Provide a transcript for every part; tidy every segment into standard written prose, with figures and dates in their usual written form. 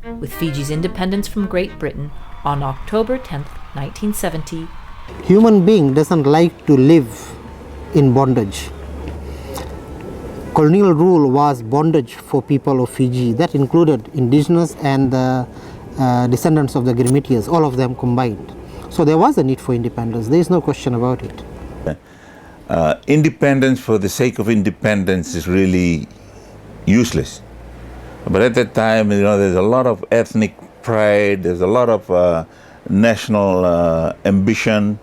with Fiji's independence from Great Britain on October 10, 1970. Human being doesn't like to live in bondage. Colonial rule was bondage for people of Fiji. That included indigenous and the descendants of the Girmitiyas, all of them combined. So there was a need for independence. There is no question about it. Independence for the sake of independence is really useless. But at that time, there's a lot of ethnic pride, there's a lot of national ambition.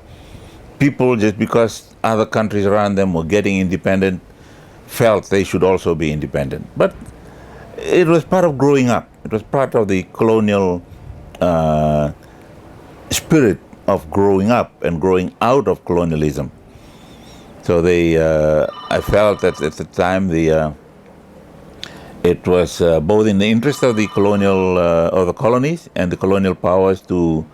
People, just because other countries around them were getting independent, felt they should also be independent. But it was part of growing up. It was part of the colonial spirit of growing up and growing out of colonialism. So I felt that at the time it was both in the interest of the colonies and the colonial powers to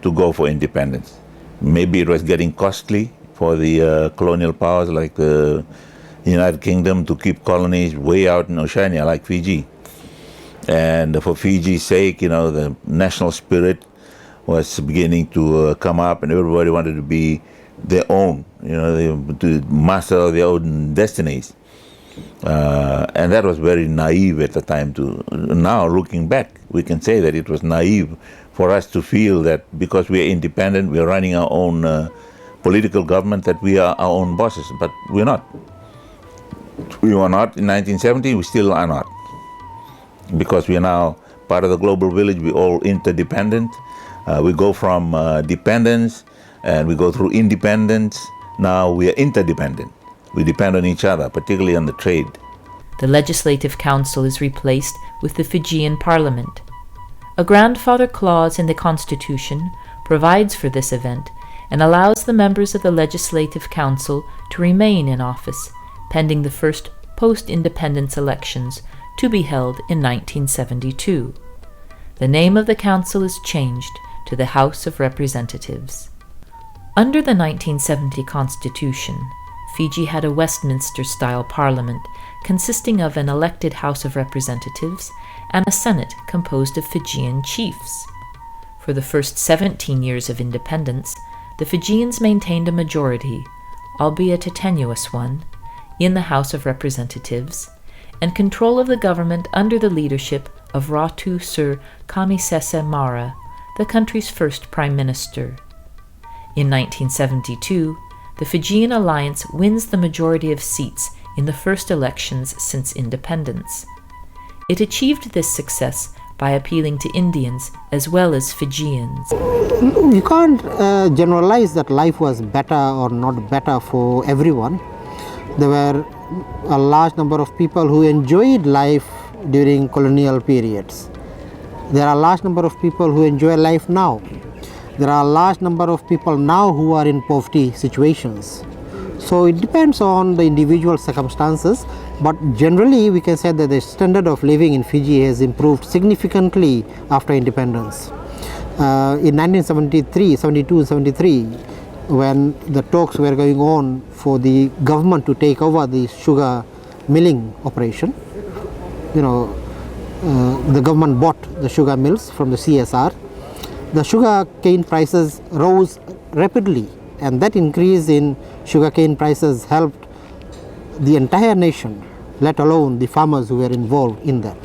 go for independence. Maybe it was getting costly for the colonial powers like the United Kingdom to keep colonies way out in Oceania like Fiji. And for Fiji's sake, the national spirit was beginning to come up, and everybody wanted to be their own, to master their own destinies. And that was very naive at the time. Now, looking back, we can say that it was naive for us to feel that because we are independent, we are running our own political government, that we are our own bosses. But we're not. We were not in 1970, we still are not. Because we are now part of the global village, we're all interdependent. We go from dependence and we go through independence. Now we are interdependent. We depend on each other, particularly on the trade. The Legislative Council is replaced with the Fijian Parliament. A grandfather clause in the Constitution provides for this event and allows the members of the Legislative Council to remain in office pending the first post-independence elections to be held in 1972. The name of the council is changed to the House of Representatives. Under the 1970 Constitution, Fiji had a Westminster-style parliament consisting of an elected House of Representatives and a Senate composed of Fijian chiefs. For the first 17 years of independence, the Fijians maintained a majority, albeit a tenuous one, in the House of Representatives, and control of the government under the leadership of Ratu Sir Kamisese Mara, the country's first prime minister. In 1972, the Fijian Alliance wins the majority of seats in the first elections since independence. It achieved this success by appealing to Indians as well as Fijians. You can't generalize that life was better or not better for everyone. There were a large number of people who enjoyed life during colonial periods. There are a large number of people who enjoy life now. There are a large number of people now who are in poverty situations. So it depends on the individual circumstances, but generally we can say that the standard of living in Fiji has improved significantly after independence. In 1973, 72 and 73, when the talks were going on for the government to take over the sugar milling operation, the government bought the sugar mills from the CSR. The sugar cane prices rose rapidly, and that increase in sugar cane prices helped the entire nation, let alone the farmers who were involved in that.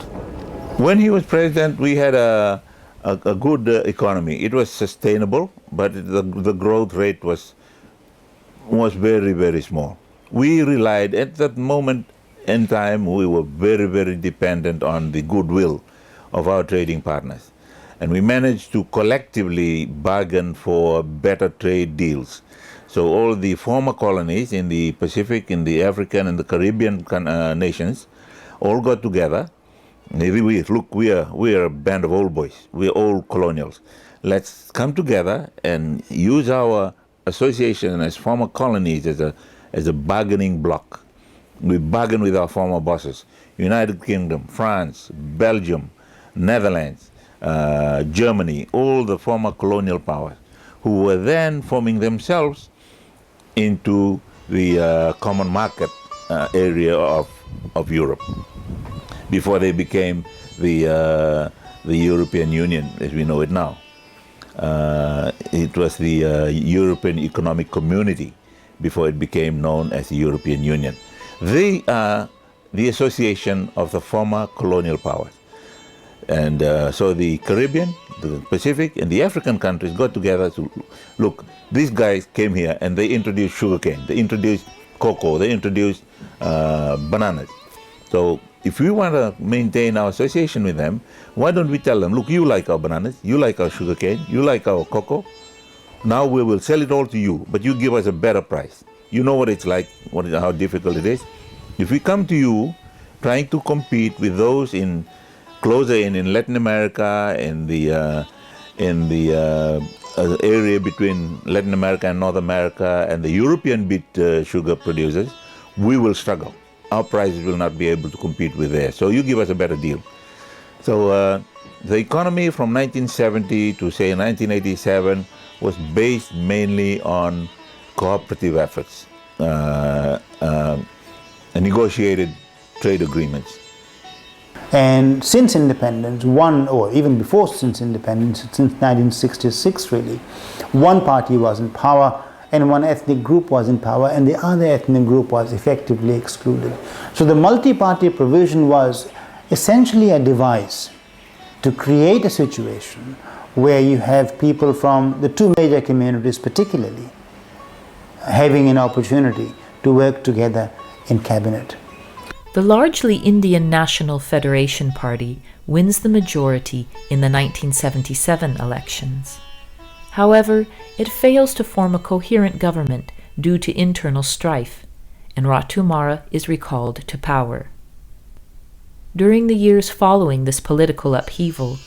When he was president, we had a good economy. It was sustainable, but the growth rate was very, very small. We relied, at that moment in time, we were very, very dependent on the goodwill of our trading partners. And we managed to collectively bargain for better trade deals. So all the former colonies in the Pacific, in the African and the Caribbean nations all got together. Maybe we are a band of old boys. We're old colonials. Let's come together and use our association as former colonies as a bargaining bloc. We bargain with our former bosses: United Kingdom, France, Belgium, Netherlands, Germany, all the former colonial powers, who were then forming themselves into the common market area of Europe, before they became the the European Union as we know it now. It was the European Economic Community before it became known as the European Union. They are the association of the former colonial powers. And so the Caribbean, the Pacific, and the African countries got together to look, these guys came here and they introduced sugarcane, they introduced cocoa, they introduced bananas. So if we want to maintain our association with them, why don't we tell them, look, you like our bananas, you like our sugarcane, you like our cocoa, now we will sell it all to you, but you give us a better price. You know what it's like, how difficult it is. If we come to you trying to compete with those closer in Latin America, in the area between Latin America and North America, and the European beet sugar producers, we will struggle. Our prices will not be able to compete with theirs. So you give us a better deal. So the economy from 1970 to say 1987 was based mainly on cooperative efforts, negotiated trade agreements. And since independence, or even before since independence, since 1966 really, one party was in power and one ethnic group was in power and the other ethnic group was effectively excluded. So the multi-party provision was essentially a device to create a situation where you have people from the two major communities particularly having an opportunity to work together in cabinet. The largely Indian National Federation Party wins the majority in the 1977 elections. However, it fails to form a coherent government due to internal strife, and Ratumara is recalled to power. During the years following this political upheaval,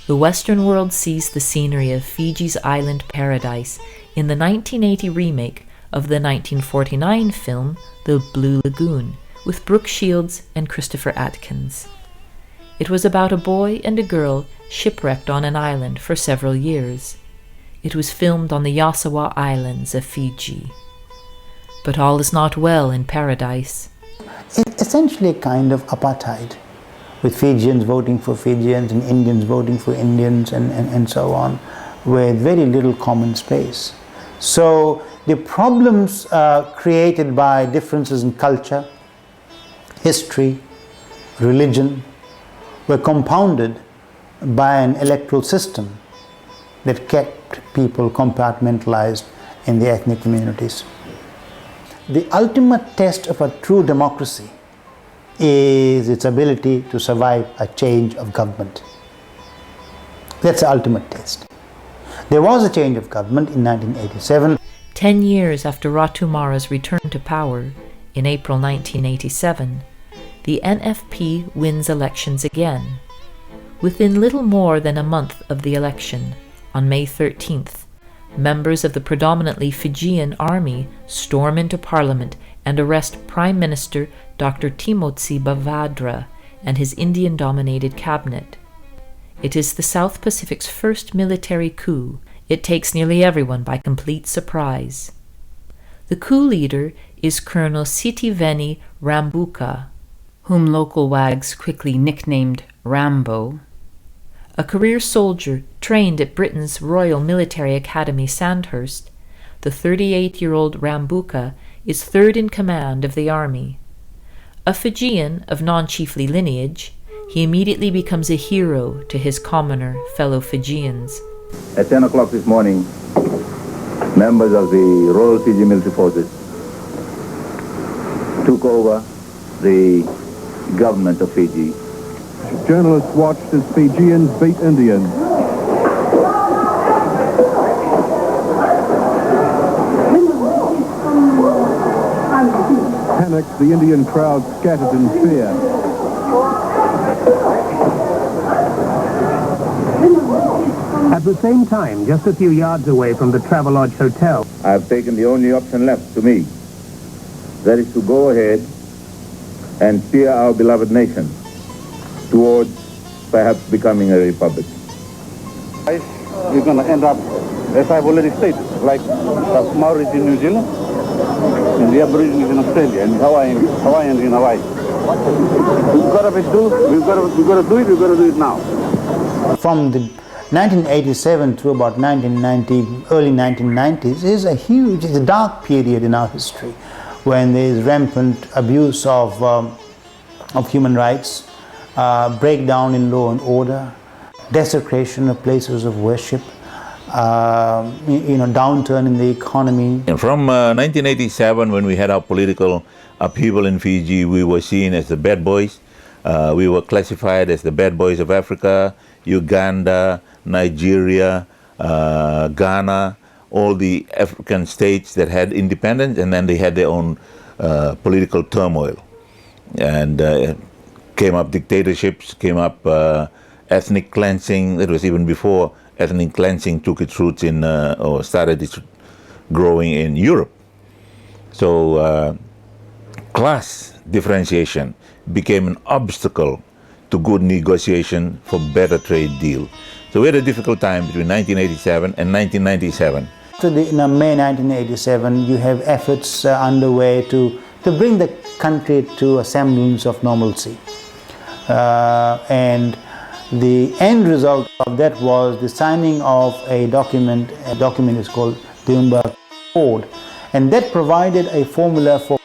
the Western world sees the scenery of Fiji's island paradise in the 1980 remake of the 1949 film The Blue Lagoon, with Brooke Shields and Christopher Atkins. It was about a boy and a girl shipwrecked on an island for several years. It was filmed on the Yasawa Islands of Fiji. But all is not well in paradise. It's essentially a kind of apartheid, with Fijians voting for Fijians and Indians voting for Indians and so on, with very little common space. So the problems created by differences in culture, history, religion, were compounded by an electoral system that kept people compartmentalized in the ethnic communities. The ultimate test of a true democracy is its ability to survive a change of government. That's the ultimate test. There was a change of government in 1987. 10 years after Ratumara's return to power, in April 1987, the NFP wins elections again. Within little more than a month of the election, on May 13th, members of the predominantly Fijian army storm into Parliament and arrest Prime Minister Dr. Timothy Bavadra and his Indian-dominated cabinet. It is the South Pacific's first military coup. It takes nearly everyone by complete surprise. The coup leader is Colonel Sitiveni Rambuka, whom local wags quickly nicknamed Rambo. A career soldier trained at Britain's Royal Military Academy Sandhurst, the 38-year-old Rambuka is third in command of the army. A Fijian of non-chiefly lineage, he immediately becomes a hero to his commoner fellow Fijians. At 10 o'clock this morning, members of the Royal Fiji Military Forces took over the government of Fiji. Journalists watched as Fijians beat Indians. Panicked, the Indian crowd scattered in fear. At the same time, just a few yards away from the Travelodge Hotel, I have taken the only option left to me. That is to go ahead and steer our beloved nation towards perhaps becoming a republic. We're going to end up, as I've already stated, like the Maoris in New Zealand and the Aborigines in Australia and Hawaiians in Hawaii. We've got to do it now. From the 1987 through about 1990, early 1990s is a huge, it's a dark period in our history when there is rampant abuse of human rights, breakdown in law and order, desecration of places of worship, downturn in the economy. And from 1987, when we had our political upheaval in Fiji, we were seen as the bad boys. We were classified as the bad boys of Africa, Uganda, Nigeria, Ghana, all the African states that had independence, and then they had their own political turmoil. And came up dictatorships, came up ethnic cleansing. It was even before ethnic cleansing took its roots in, or started its growing in Europe. So class differentiation became an obstacle to good negotiation for better trade deal. So we had a difficult time between 1987 and 1997. So in May 1987, you have efforts underway to bring the country to a semblance of normalcy. And the end result of that was the signing of a document is called the Umba Code, and that provided a formula for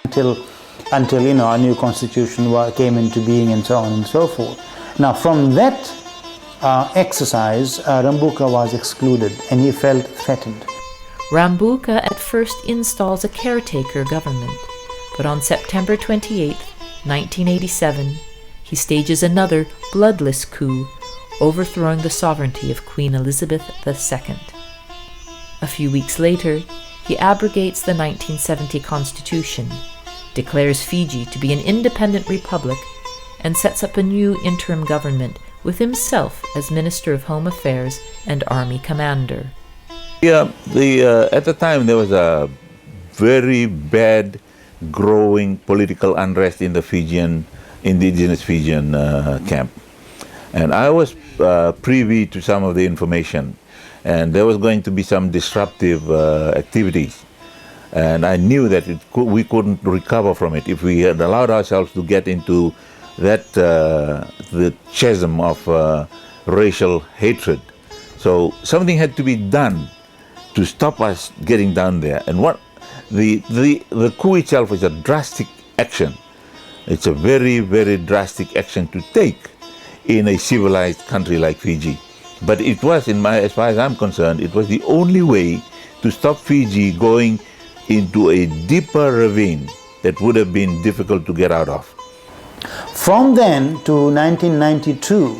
until a new constitution came into being and so on and so forth. Now from that exercise, Rambuka was excluded and he felt threatened. Rambuka at first installs a caretaker government, but on September 28, 1987, he stages another bloodless coup, overthrowing the sovereignty of Queen Elizabeth II. A few weeks later, he abrogates the 1970 constitution, declares Fiji to be an independent republic, and sets up a new interim government with himself as Minister of Home Affairs and Army Commander. Yeah, at the time there was a very bad growing political unrest in the indigenous Fijian camp. And I was privy to some of the information, and there was going to be some disruptive activities. And I knew that we couldn't recover from it if we had allowed ourselves to get into that the chasm of racial hatred. So something had to be done to stop us getting down there. And what the coup itself is a drastic action. It's a very, very drastic action to take in a civilized country like Fiji. But it was, as far as I'm concerned, it was the only way to stop Fiji going into a deeper ravine that would have been difficult to get out of. From then to 1992,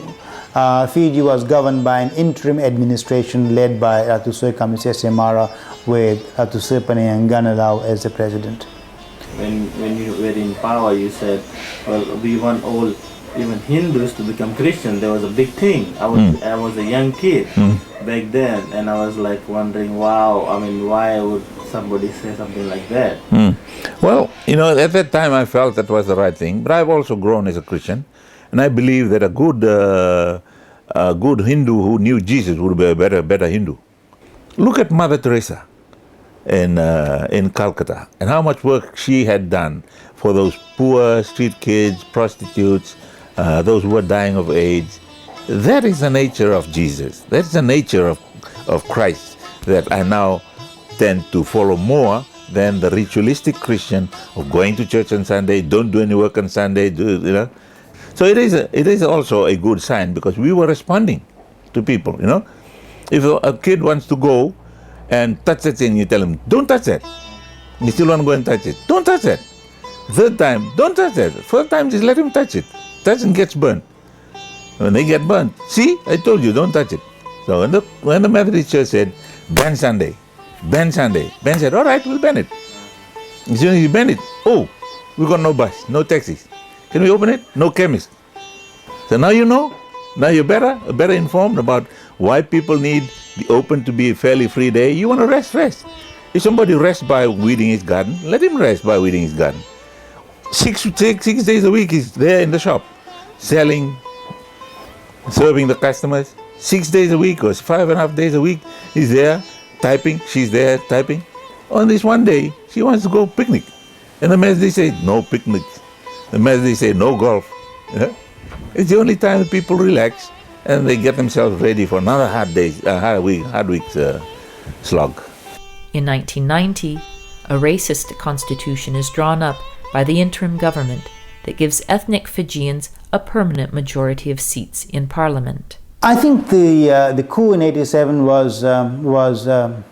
Fiji was governed by an interim administration led by Ratu Soekarno Semara, with Ratu Sirpanai Gangalau as the president. When you were in power, you said, well, we want all, even Hindus, to become Christian. There was a big thing. I was a young kid back then, and I was like wondering, wow, I mean, why would somebody say something like that? Well, at that time I felt that was the right thing, but I've also grown as a Christian, and I believe that a good Hindu who knew Jesus would be a better Hindu. Look at Mother Teresa in Calcutta, and how much work she had done for those poor street kids, prostitutes, those who were dying of AIDS. That is the nature of Jesus. That's the nature of Christ that I now tend to follow more than the ritualistic Christian of going to church on Sunday, don't do any work on Sunday, So it is also a good sign, because we were responding to people, If a kid wants to go and touch that thing, you tell him, don't touch that. You still want to go and touch it. Don't touch that. Third time, don't touch that. Fourth time, just let him touch it. Touch and gets burnt. When they get burnt, see, I told you, don't touch it. So when the Methodist Church said, ban Sunday, ban said, all right, we'll ban it. As soon as you ban it, we got no bus, no taxis. Can we open it? No chemist. So now you know. Now you're better informed about why people need the open to be a fairly free day. You want to rest. If somebody rests by weeding his garden, let him rest by weeding his garden. 6 days a week he's there in the shop, selling, serving the customers. 6 days a week or 5.5 days a week he's there typing, she's there typing. On this one day, she wants to go picnic. And the Methodists say, no picnics. The Methodists say, no golf. It's the only time that people relax and they get themselves ready for another hard week's slog. In 1990, a racist constitution is drawn up by the interim government that gives ethnic Fijians a permanent majority of seats in parliament. I think the coup in '87 was a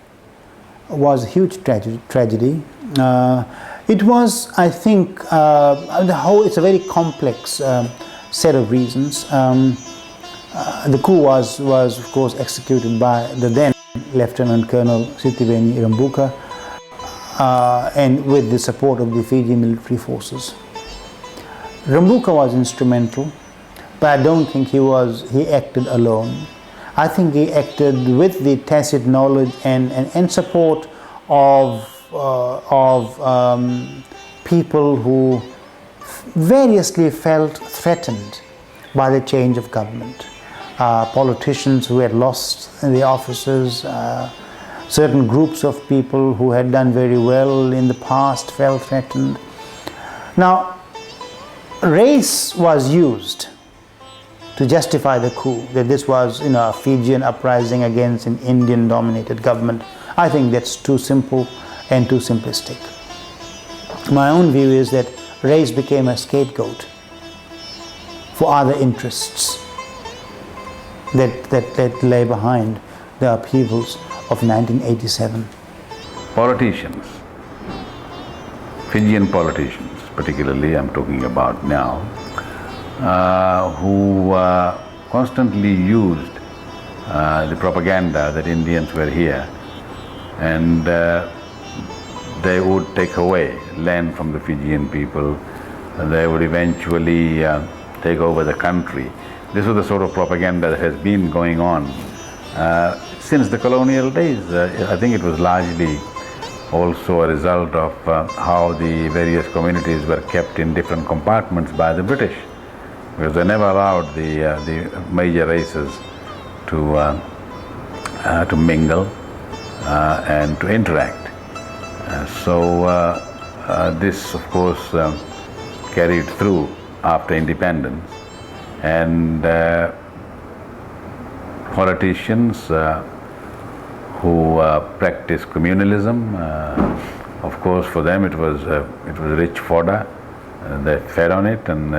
huge tragedy. It was, I think, it's a very complex set of reasons. The coup was of course executed by the then Lieutenant Colonel Sitiveni Rambuka and with the support of the Fiji military forces. Rambuka was instrumental, but I don't think he acted alone. I think he acted with the tacit knowledge and support of people who variously felt threatened by the change of government. Politicians who had lost their offices, certain groups of people who had done very well in the past felt threatened. Now, race was used to justify the coup, that this was a Fijian uprising against an Indian-dominated government. I think that's too simple and too simplistic. My own view is that race became a scapegoat for other interests that lay behind the upheavals of 1987. Politicians, Fijian politicians particularly, I'm talking about now, who constantly used the propaganda that Indians were here and they would take away land from the Fijian people, and they would eventually take over the country. This was the sort of propaganda that has been going on since the colonial days. I think it was largely also a result of how the various communities were kept in different compartments by the British, because they never allowed the major races to mingle and to interact. This, of course, carried through after independence, and politicians who practiced communalism, of course, for them it was rich fodder. They fed on it, and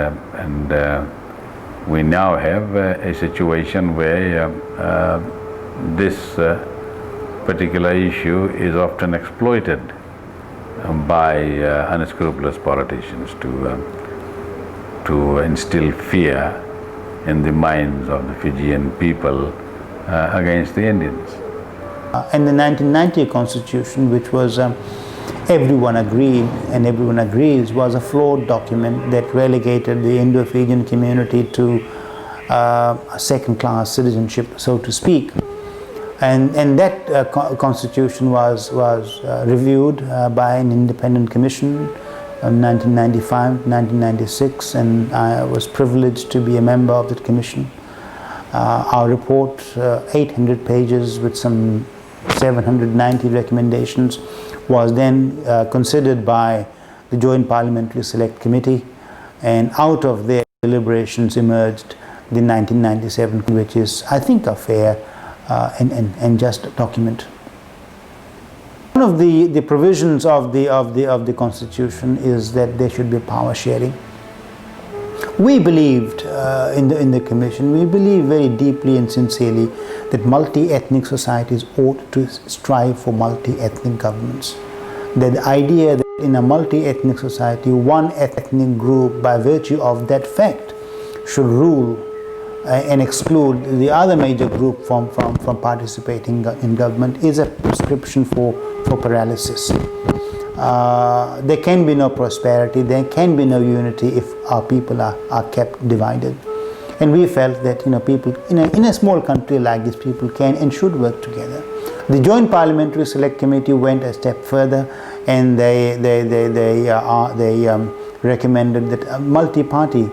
we now have a situation where this particular issue is often exploited by unscrupulous politicians to instill fear in the minds of the Fijian people against the Indians. And the 1990 constitution, which was everyone agreed and everyone agrees was a flawed document that relegated the Indo-Fijian community to a second-class citizenship, so to speak. And that constitution was reviewed by an independent commission in 1995, 1996, and I was privileged to be a member of that commission. Our report, 800 pages with some 790 recommendations, was then considered by the Joint Parliamentary Select Committee, and out of their deliberations emerged the 1997, which is, I think, a fair and just document. One of the provisions of the Constitution is that there should be power sharing. We believed in the Commission, we believe very deeply and sincerely that multi-ethnic societies ought to strive for multi-ethnic governments. That the idea that in a multi-ethnic society, one ethnic group, by virtue of that fact, should rule and exclude the other major group from participating in government is a prescription for paralysis. There can be no prosperity, there can be no unity if our people are kept divided. And we felt that people in a small country like this, people can and should work together. The Joint Parliamentary Select Committee went a step further, and they recommended that a multi-party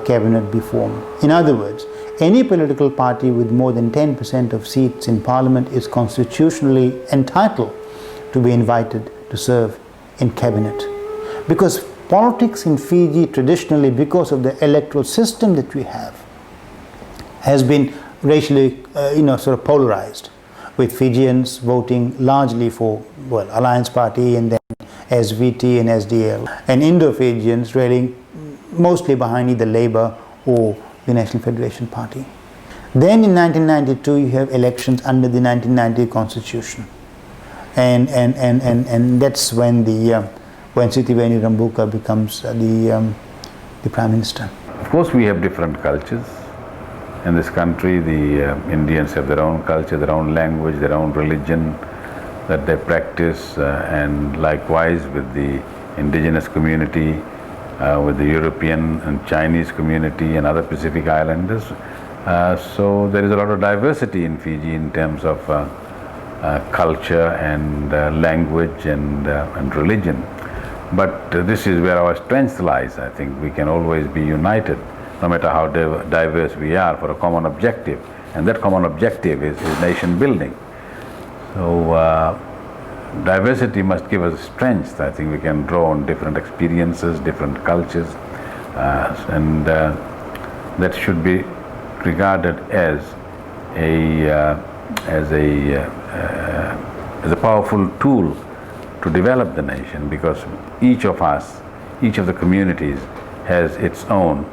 cabinet be formed. In other words, any political party with more than 10% of seats in Parliament is constitutionally entitled to be invited to serve in cabinet. Because politics in Fiji traditionally, because of the electoral system that we have, has been racially, sort of polarized, with Fijians voting largely for, well, Alliance Party and then SVT and SDL, and Indo-Fijians railing mostly behind either Labour or the National Federation Party. Then in 1992 you have elections under the 1990 Constitution, and that's when Sitiveni Rambuka becomes the Prime Minister. Of course, we have different cultures in this country. The Indians have their own culture, their own language, their own religion that they practice, and likewise with the indigenous community, with the European and Chinese community and other Pacific Islanders. So there is a lot of diversity in Fiji in terms of culture and language and religion. But this is where our strength lies. I think we can always be united, no matter how diverse we are, for a common objective. And that common objective is nation building. So diversity must give us strength. I think we can draw on different experiences, different cultures, and that should be regarded as a powerful tool to develop the nation, because each of us, each of the communities has its own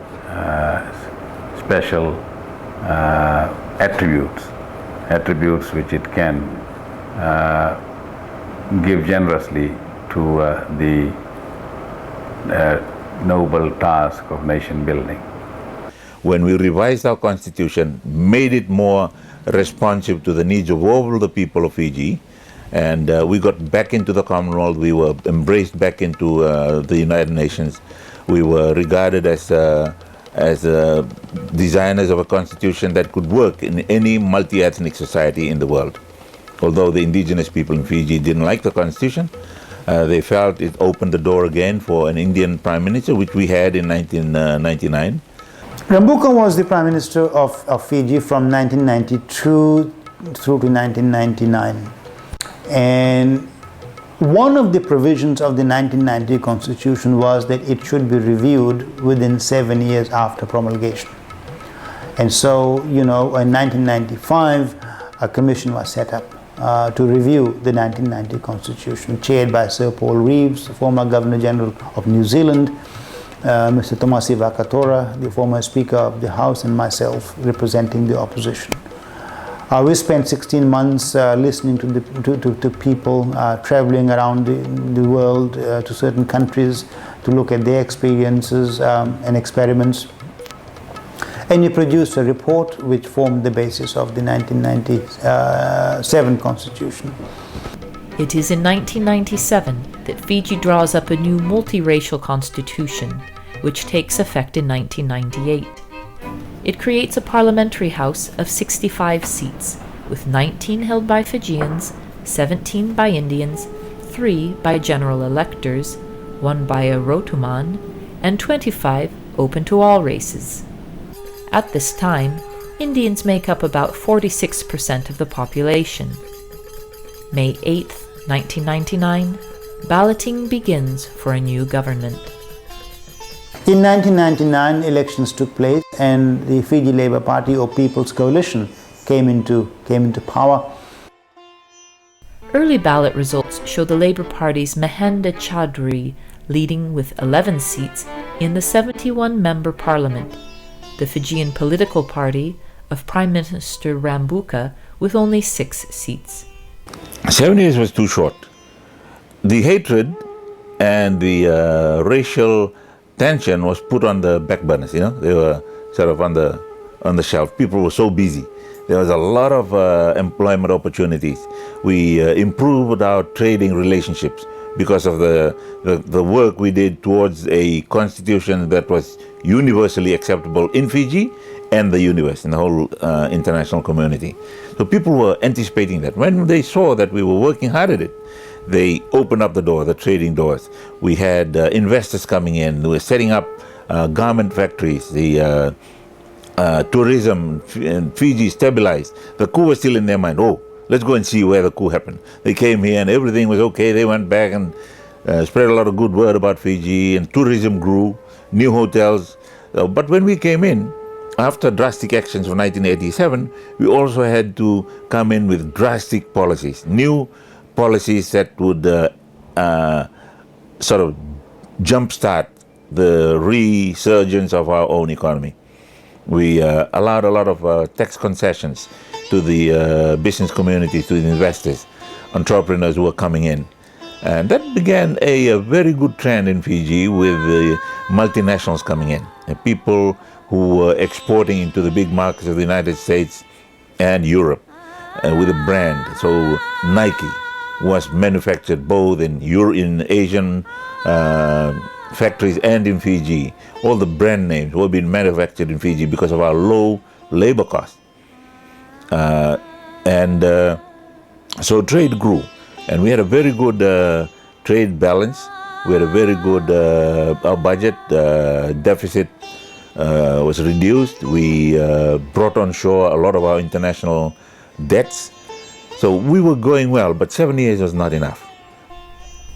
special attributes which it can give generously to the noble task of nation building. When we revised our constitution, made it more responsive to the needs of all the people of Fiji, and we got back into the Commonwealth, we were embraced back into the United Nations. We were regarded as designers of a constitution that could work in any multi-ethnic society in the world. Although the indigenous people in Fiji didn't like the constitution, they felt it opened the door again for an Indian Prime Minister, which we had in 1999. Rambuka was the Prime Minister of Fiji from 1992 through to 1999. And one of the provisions of the 1990 Constitution was that it should be reviewed within 7 years after promulgation. And so, in 1995, a commission was set up to review the 1990 Constitution, chaired by Sir Paul Reeves, the former Governor General of New Zealand, Mr. Tomasi Vakatora, the former Speaker of the House, and myself representing the opposition. We spent 16 months listening to people, traveling around the world to certain countries to look at their experiences and experiments. And we produced a report which formed the basis of the 1997 Constitution. It is in 1997 that Fiji draws up a new multiracial constitution, which takes effect in 1998. It creates a parliamentary house of 65 seats, with 19 held by Fijians, 17 by Indians, 3 by general electors, 1 by a Rotuman, and 25 open to all races. At this time, Indians make up about 46% of the population. May 8, 1999, balloting begins for a new government. In 1999, elections took place and the Fiji Labour Party, or People's Coalition, came into power. Early ballot results show the Labour Party's Mahenda Chaudhry leading with 11 seats in the 71-member parliament, the Fijian political party of Prime Minister Rambuka with only 6 seats. 7 years was too short. The hatred and the racial tension was put on the back burners, they were sort of on the shelf. People were so busy. There was a lot of employment opportunities. We improved our trading relationships because of the work we did towards a constitution that was universally acceptable in Fiji and the universe, in the whole international community. So people were anticipating that. When they saw that we were working hard at it, they opened up the door, the trading doors. We had investors coming in. We were setting up garment factories. The tourism in Fiji stabilized. The coup was still in their mind. Oh, let's go and see where the coup happened. They came here and everything was okay. They went back and spread a lot of good word about Fiji, and tourism grew, new hotels. But when we came in, after drastic actions of 1987, we also had to come in with drastic policies, new policies that would sort of jumpstart the resurgence of our own economy. We allowed a lot of tax concessions to the business communities, to the investors, entrepreneurs who were coming in. And that began a very good trend in Fiji with the multinationals coming in, people who were exporting into the big markets of the United States and Europe with a brand. So Nike was manufactured both in Asian factories and in Fiji. All the brand names were being manufactured in Fiji because of our low labor costs. So trade grew, and we had a very good trade balance. We had a very good, our budget deficit was reduced. We brought on shore a lot of our international debts. So we were going well, but 7 years was not enough.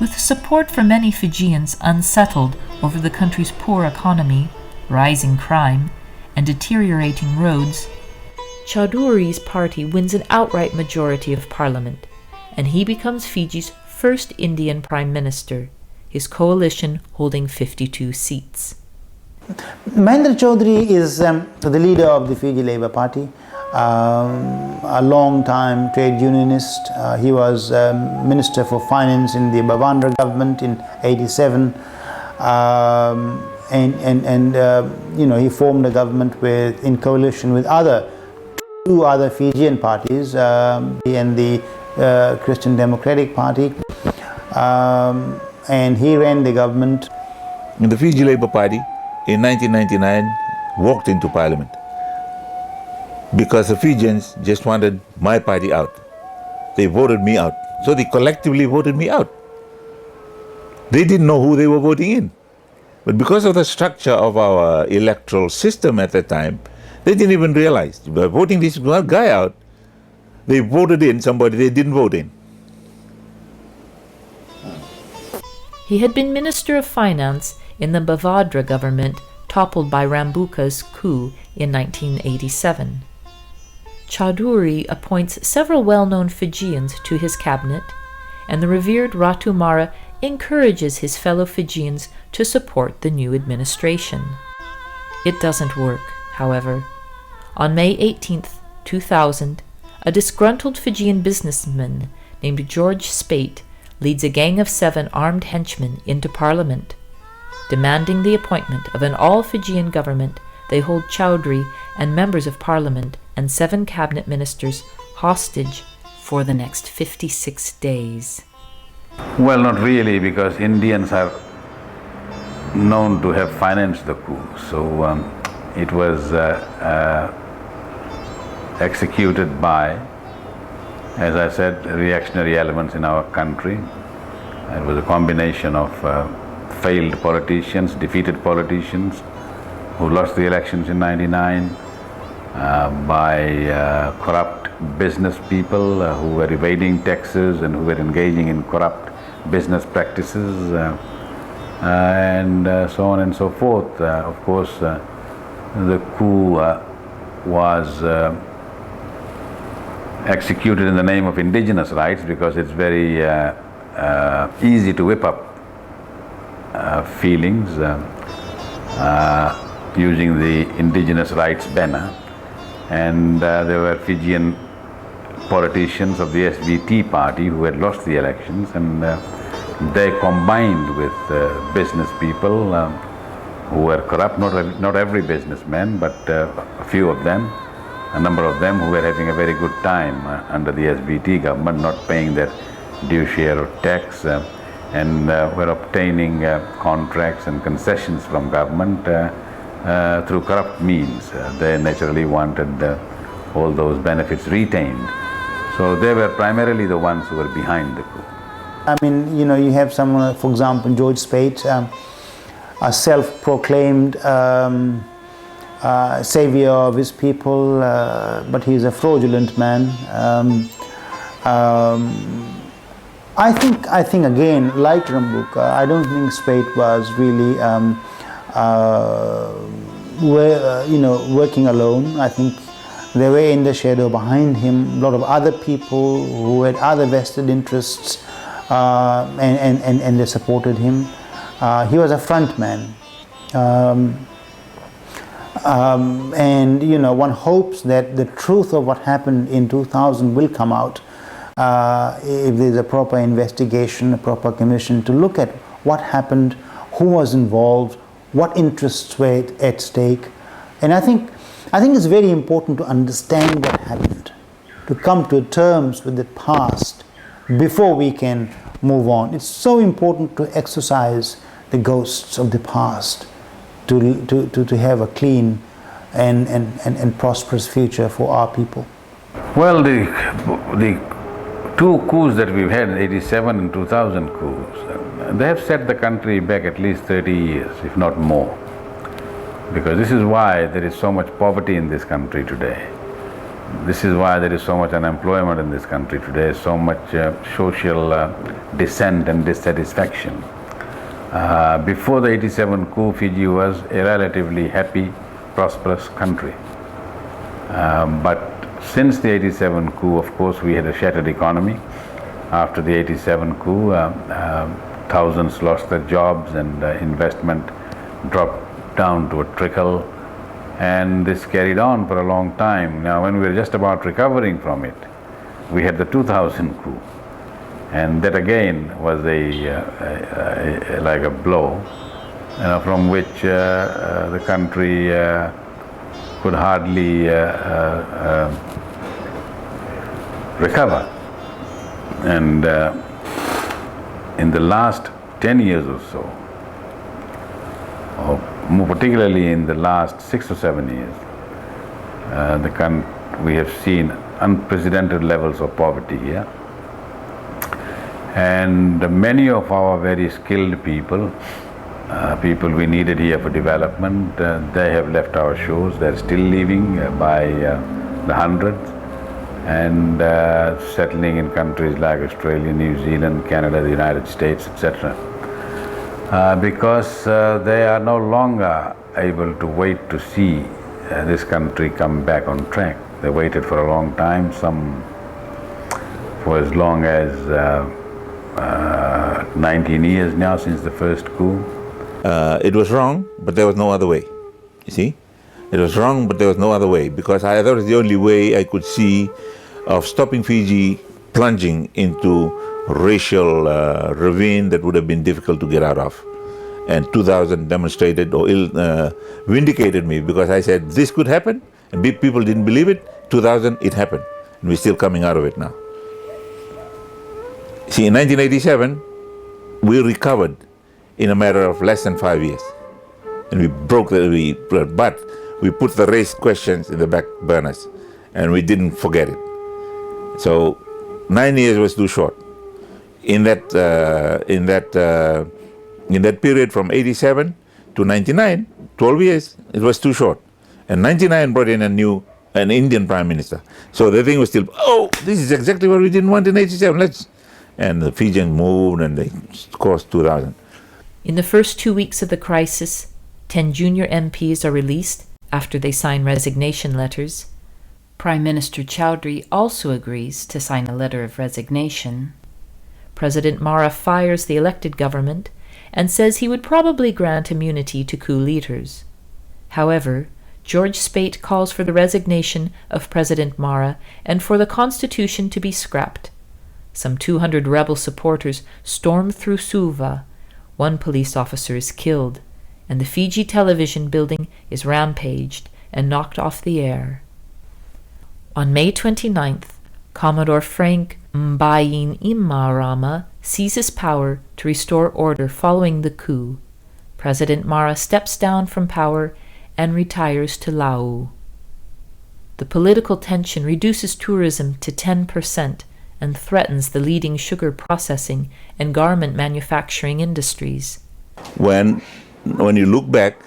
With support from many Fijians unsettled over the country's poor economy, rising crime, and deteriorating roads, Chowdhury's party wins an outright majority of parliament, and he becomes Fiji's first Indian prime minister, his coalition holding 52 seats. Mahendra Chaudhry is the leader of the Fiji Labour Party, a long-time trade unionist. He was Minister for Finance in the Bavandra government in '87, he formed a government in coalition with two other Fijian parties, and the Christian Democratic Party, and he ran the government. The Fiji Labour Party in 1999 walked into Parliament because the Fijians just wanted my party out. They voted me out. So they collectively voted me out. They didn't know who they were voting in. But because of the structure of our electoral system at that time, they didn't even realize. By voting this guy out, they voted in somebody they didn't vote in. He had been Minister of Finance in the Bavadra government toppled by Rambuka's coup in 1987. Chowdhury appoints several well-known Fijians to his cabinet, and the revered Ratu Mara encourages his fellow Fijians to support the new administration. It doesn't work, however. On May 18, 2000, a disgruntled Fijian businessman named George Spate leads a gang of 7 armed henchmen into Parliament. Demanding the appointment of an all-Fijian government, they hold Chowdhury and members of Parliament and 7 cabinet ministers hostage for the next 56 days. Well, not really, because Indians are known to have financed the coup. So it was executed by, as I said, reactionary elements in our country. It was a combination of failed politicians, defeated politicians who lost the elections in '99, by corrupt business people who were evading taxes and who were engaging in corrupt business practices, and so on and so forth. Of course, the coup was executed in the name of indigenous rights, because it's very easy to whip up feelings using the indigenous rights banner. And there were Fijian politicians of the SVT party who had lost the elections, and they combined with business people who were corrupt, not every businessman, but a few of them, a number of them who were having a very good time under the SVT government, not paying their due share of tax, and were obtaining contracts and concessions from government through corrupt means. They naturally wanted all those benefits retained. So they were primarily the ones who were behind the coup. I mean, you have someone, for example, George Spate, a self-proclaimed savior of his people, but he's a fraudulent man. I think again, like Rambuka, I don't think Spate was really were, working alone. I think they were in the shadow behind him. A lot of other people who had other vested interests, and they supported him. He was a front man. And one hopes that the truth of what happened in 2000 will come out if there's a proper investigation, a proper commission to look at what happened, who was involved, what interests were at stake. And I think it's very important to understand what happened, to come to terms with the past before we can move on. It's so important to exorcise the ghosts of the past, to have a clean and prosperous future for our people. Well, the two coups that we've had, 87 and 2000 coups, they have set the country back at least 30 years, if not more. Because this is why there is so much poverty in this country today. This is why there is so much unemployment in this country today, so much social dissent and dissatisfaction. Before the 87 coup, Fiji was a relatively happy, prosperous country. But since the 87 coup, of course, we had a shattered economy. After the 87 coup, thousands lost their jobs and investment dropped down to a trickle, and this carried on for a long time. Now, when we were just about recovering from it, we had the 2000 coup, and that again was like a blow, from which the country could hardly recover. And in the last 10 years or so, or more particularly in the last 6 or 7 years, we have seen unprecedented levels of poverty here. And many of our very skilled people, people we needed here for development, they have left our shores. They're still leaving by the hundreds and settling in countries like Australia, New Zealand, Canada, the United States, etc. Because they are no longer able to wait to see this country come back on track. They waited for a long time, some for as long as 19 years now since the first coup. It was wrong, but there was no other way. You see? It was wrong, but there was no other way, because that was the only way I could see of stopping Fiji plunging into racial ravine that would have been difficult to get out of. And 2000 demonstrated or vindicated me, because I said this could happen, and people didn't believe it. 2000, it happened, and we're still coming out of it now. See, in 1987, we recovered in a matter of less than 5 years, and but we put the race questions in the back burners, and we didn't forget it. So 9 years was too short. In that period from 87 to 99, 12 years, it was too short. And 99 brought in an Indian Prime Minister. So the thing was still, this is exactly what we didn't want in 87, and the Fijians moved and they crossed 2000. In the first 2 weeks of the crisis, 10 junior MPs are released after they sign resignation letters. Prime Minister Chowdhury also agrees to sign a letter of resignation. President Mara fires the elected government and says he would probably grant immunity to coup leaders. However, George Speight calls for the resignation of President Mara and for the constitution to be scrapped. Some 200 rebel supporters storm through Suva. One police officer is killed, and the Fiji television building is rampaged and knocked off the air. On May 29th, Commodore Frank Bainimarama seizes power to restore order following the coup. President Mara steps down from power and retires to Lau. The political tension reduces tourism to 10% and threatens the leading sugar processing and garment manufacturing industries. When you look back,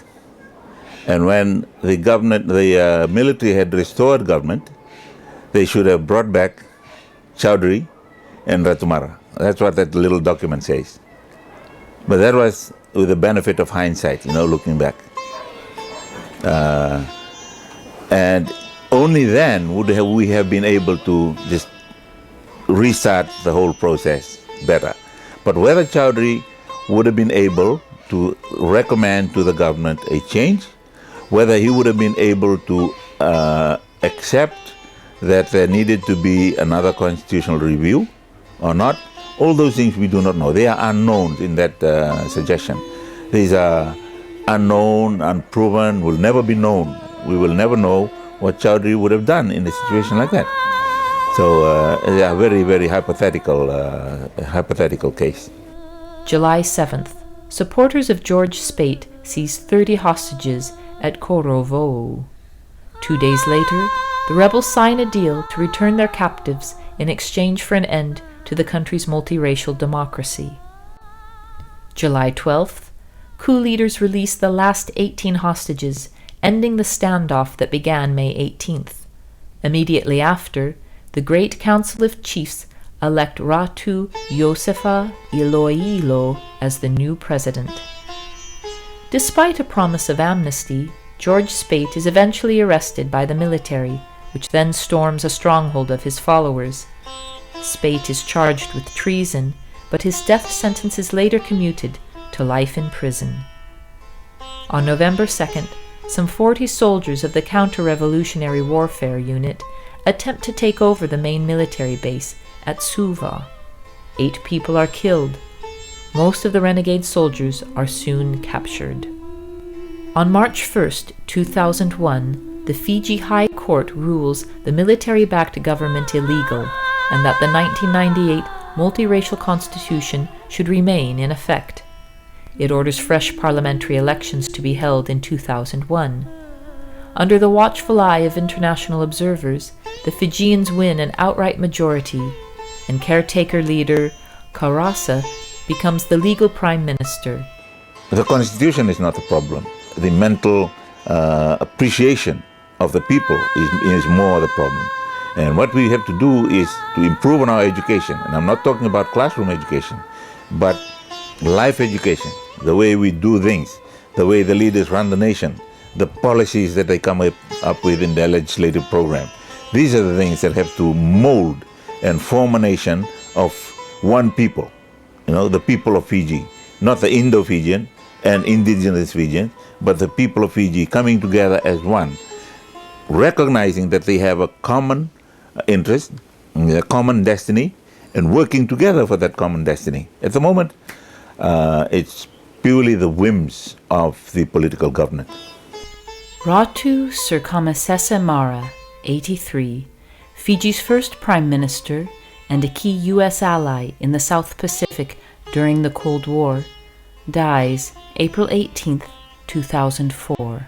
and when the military had restored government, they should have brought back Chowdhury and Ratumara. That's what that little document says. But that was with the benefit of hindsight, looking back. And only then would we have been able to just restart the whole process better. But whether Chowdhury would have been able to recommend to the government a change, whether he would have been able to accept that there needed to be another constitutional review or not, all those things we do not know. They are unknowns in that suggestion. These are unknown, unproven, will never be known. We will never know what Chowdhury would have done in a situation like that. So it's a very, very hypothetical case. July 7th. Supporters of George Speight seize 30 hostages at Korovo. 2 days later, the rebels sign a deal to return their captives in exchange for an end to the country's multiracial democracy. July 12th. Coup leaders release the last 18 hostages, ending the standoff that began May 18th. Immediately after, the Great Council of Chiefs elect Ratu Yosefa Iloilo as the new president. Despite a promise of amnesty, George Speight is eventually arrested by the military, which then storms a stronghold of his followers. Speight is charged with treason, but his death sentence is later commuted to life in prison. On November 2nd, some 40 soldiers of the Counter-Revolutionary Warfare Unit attempt to take over the main military base at Suva. 8 people are killed. Most of the renegade soldiers are soon captured. On March 1st, 2001, the Fiji High Court rules the military-backed government illegal and that the 1998 multiracial constitution should remain in effect. It orders fresh parliamentary elections to be held in 2001. Under the watchful eye of international observers, the Fijians win an outright majority, and caretaker leader Karasa becomes the legal prime minister. The constitution is not the problem. The mental appreciation of the people is more the problem. And what we have to do is to improve on our education. And I'm not talking about classroom education, but life education, the way we do things, the way the leaders run the nation, the policies that they come up with in their legislative program. These are the things that have to mold and form a nation of one people, the people of Fiji, not the Indo-Fijian and indigenous Fijian, but the people of Fiji coming together as one, recognizing that they have a common interest, a common destiny, and working together for that common destiny. At the moment, it's purely the whims of the political government. Ratu Sirkamasesa Mara, 83, Fiji's first prime minister and a key U.S. ally in the South Pacific during the Cold War, dies April 18, 2004.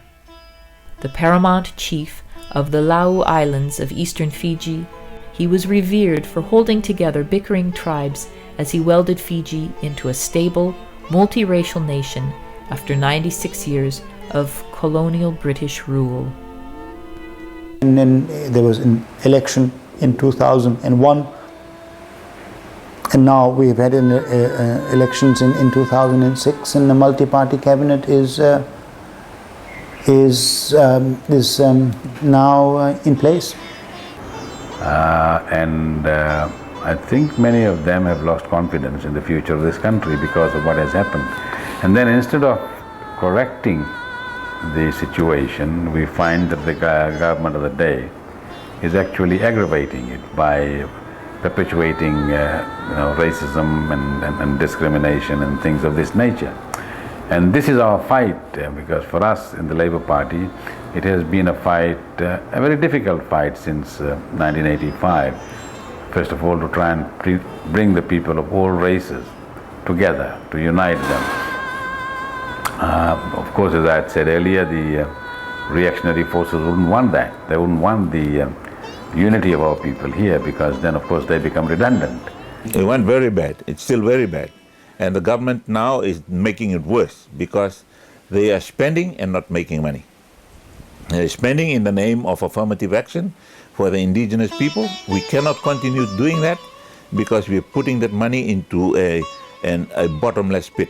The paramount chief of the Lau Islands of eastern Fiji, he was revered for holding together bickering tribes as he welded Fiji into a stable, multiracial nation after 96 years of colonial British rule. And then there was an election in 2001, and now we've had elections in 2006, and the multi-party cabinet is now in place. I think many of them have lost confidence in the future of this country because of what has happened. And then instead of correcting the situation, we find that the government of the day is actually aggravating it by perpetuating racism and discrimination and things of this nature. And this is our fight, because for us in the Labour Party, it has been a fight, a very difficult fight since 1985. First of all, to try and bring the people of all races together, to unite them. Of course, as I had said earlier, the reactionary forces wouldn't want that. They wouldn't want the unity of our people here, because then, of course, they become redundant. It went very bad. It's still very bad. And the government now is making it worse because they are spending and not making money. They're spending in the name of affirmative action for the indigenous people. We cannot continue doing that because we're putting that money into a bottomless pit.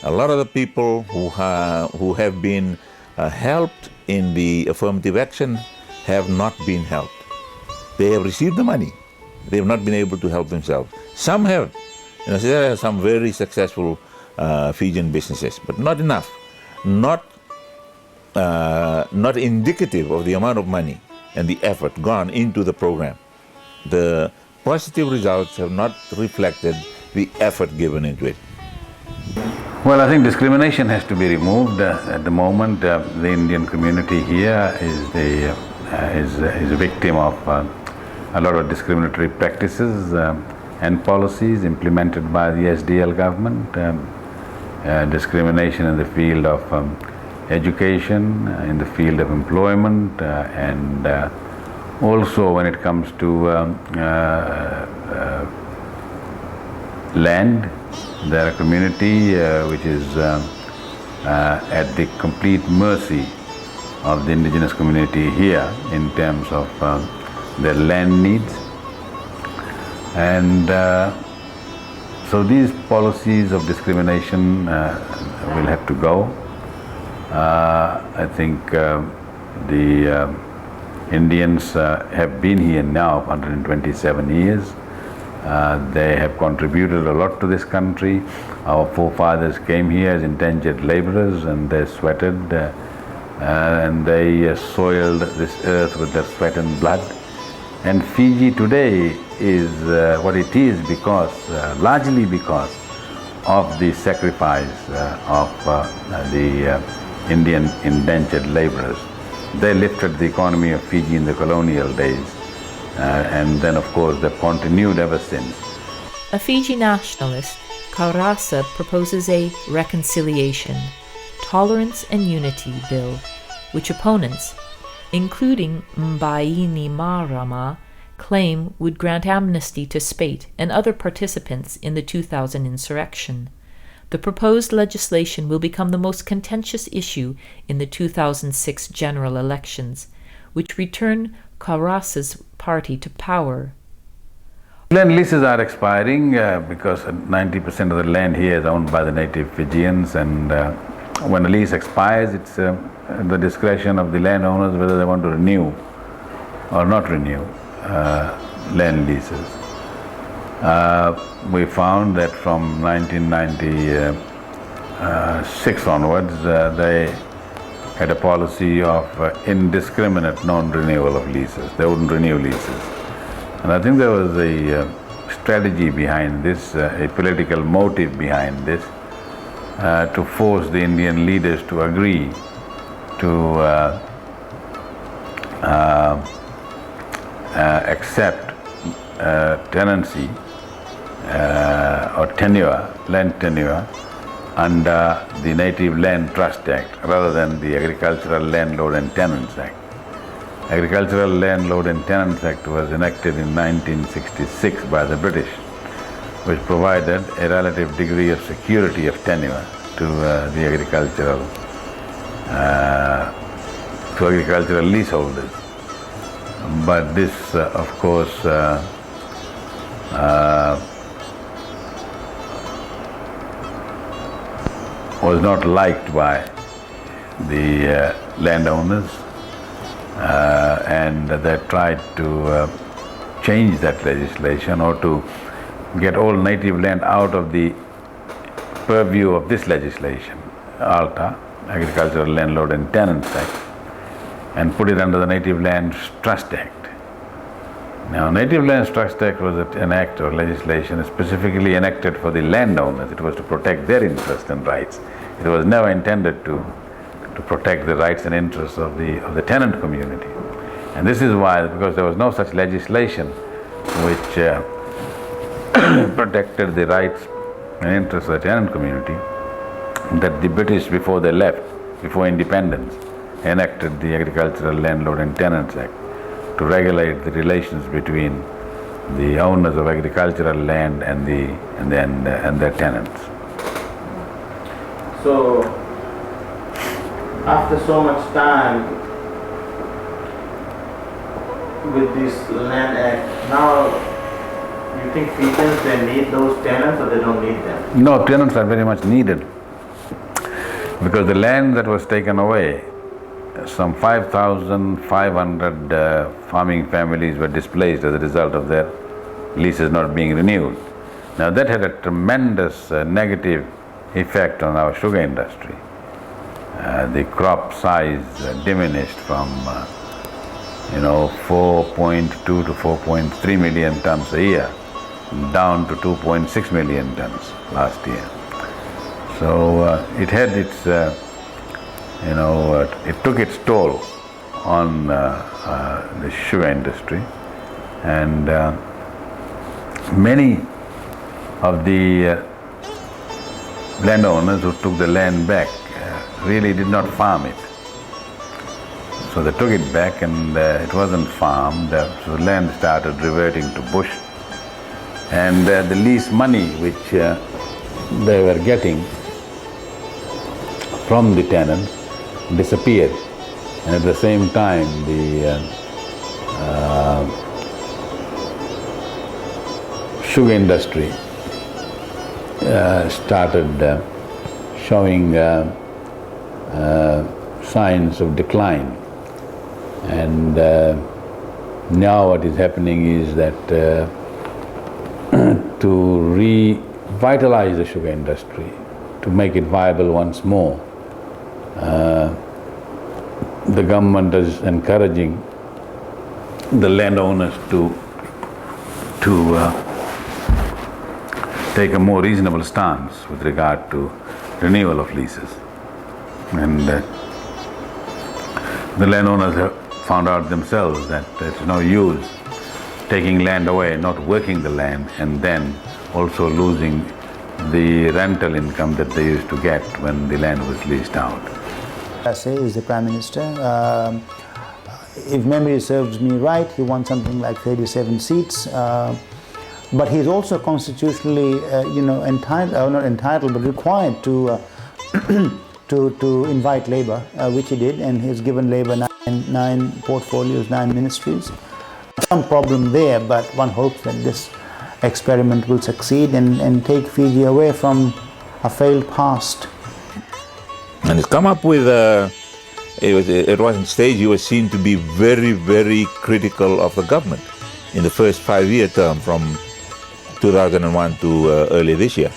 A lot of the people who have been helped in the affirmative action have not been helped. They have received the money. They have not been able to help themselves. Some have. There are some very successful Fijian businesses, but not enough. Not indicative of the amount of money and the effort gone into the program. The positive results have not reflected the effort given into it. Well, I think discrimination has to be removed. At the moment, the Indian community here is a victim of a lot of discriminatory practices and policies implemented by the SDL government. Discrimination in the field of education, in the field of employment, and also when it comes to land. They're a community which is at the complete mercy of the indigenous community here in terms of their land needs. And so these policies of discrimination will have to go. I think the Indians have been here now 127 years. They have contributed a lot to this country. Our forefathers came here as indentured laborers, and they sweated and they soiled this earth with their sweat and blood. And Fiji today is what it is because, largely because of the sacrifice of the Indian indentured laborers. They lifted the economy of Fiji in the colonial days. And then, of course, they've continued ever since. A Fiji nationalist, Kaurasa proposes a reconciliation, tolerance and unity bill, which opponents, including Mbaini Marama, claim would grant amnesty to Spate and other participants in the 2000 insurrection. The proposed legislation will become the most contentious issue in the 2006 general elections, which return Kaurasa's party to power. Land leases are expiring because 90% of the land here is owned by the native Fijians, and when a lease expires, it's the discretion of the landowners whether they want to renew or not renew land leases. We found that from 1996 onwards, they had a policy of indiscriminate non-renewal of leases. They wouldn't renew leases. And I think there was a strategy behind this, a political motive behind this, to force the Indian leaders to agree to accept tenancy or tenure, land tenure, under the Native Land Trust Act rather than the Agricultural Landlord and Tenants Act. Agricultural Landlord and Tenants Act was enacted in 1966 by the British, which provided a relative degree of security of tenure to the agricultural leaseholders. But this, of course, was not liked by the landowners, and they tried to change that legislation or to get all native land out of the purview of this legislation, ALTA, Agricultural Landlord and Tenants Act, and put it under the Native Lands Trust Act. Now, Native Lands Trust Act was an act or legislation specifically enacted for the landowners. It was to protect their interests and rights. It was never intended to protect the rights and interests of the tenant community. And this is why, because there was no such legislation which protected the rights and interests of the tenant community, that the British, before they left, before independence, enacted the Agricultural Landlord and Tenants Act to regulate the relations between the owners of agricultural land and their tenants. So, after so much time with this Land Act, now you think Fijians, they need those tenants or they don't need them? No, tenants are very much needed, because the land that was taken away some 5,500 farming families were displaced as a result of their leases not being renewed. Now that had a tremendous negative effect on our sugar industry. The crop size diminished from 4.2 to 4.3 million tons a year, down to 2.6 million tons last year. So it had its, it took its toll on the sugar industry, and many of the landowners who took the land back really did not farm it. So they took it back and it wasn't farmed, so the land started reverting to bush, and the lease money which they were getting from the tenants disappeared, and at the same time the sugar industry started showing signs of decline. And now what is happening is that to revitalize the sugar industry, to make it viable once more, the government is encouraging the landowners to take a more reasonable stance with regard to renewal of leases. And the landowners have found out themselves that there's no use taking land away, not working the land, and then also losing the rental income that they used to get when the land was leased out. Say is the Prime Minister. If memory serves me right, he won something like 37 seats. But he's also constitutionally, not entitled, but required to to invite Labour, which he did, and he's given Labour nine portfolios, 9 ministries. Some problem there, but one hopes that this experiment will succeed and take Fiji away from a failed past. And it's come up with, it was on stage, he was seen to be very, very critical of the government in the first 5-year term from 2001 to early this year.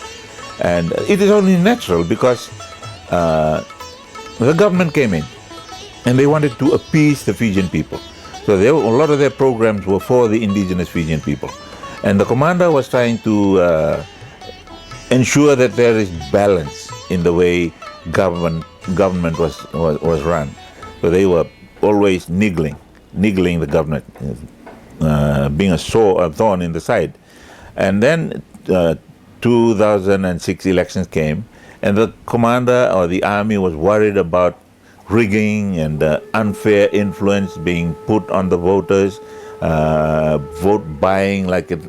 And it is only natural because the government came in and they wanted to appease the Fijian people. So a lot of their programs were for the indigenous Fijian people. And the commander was trying to ensure that there is balance in the way government was run. So they were always niggling the government, being a thorn in the side. And then 2006 elections came, and the commander or the army was worried about rigging and unfair influence being put on the voters, vote buying like it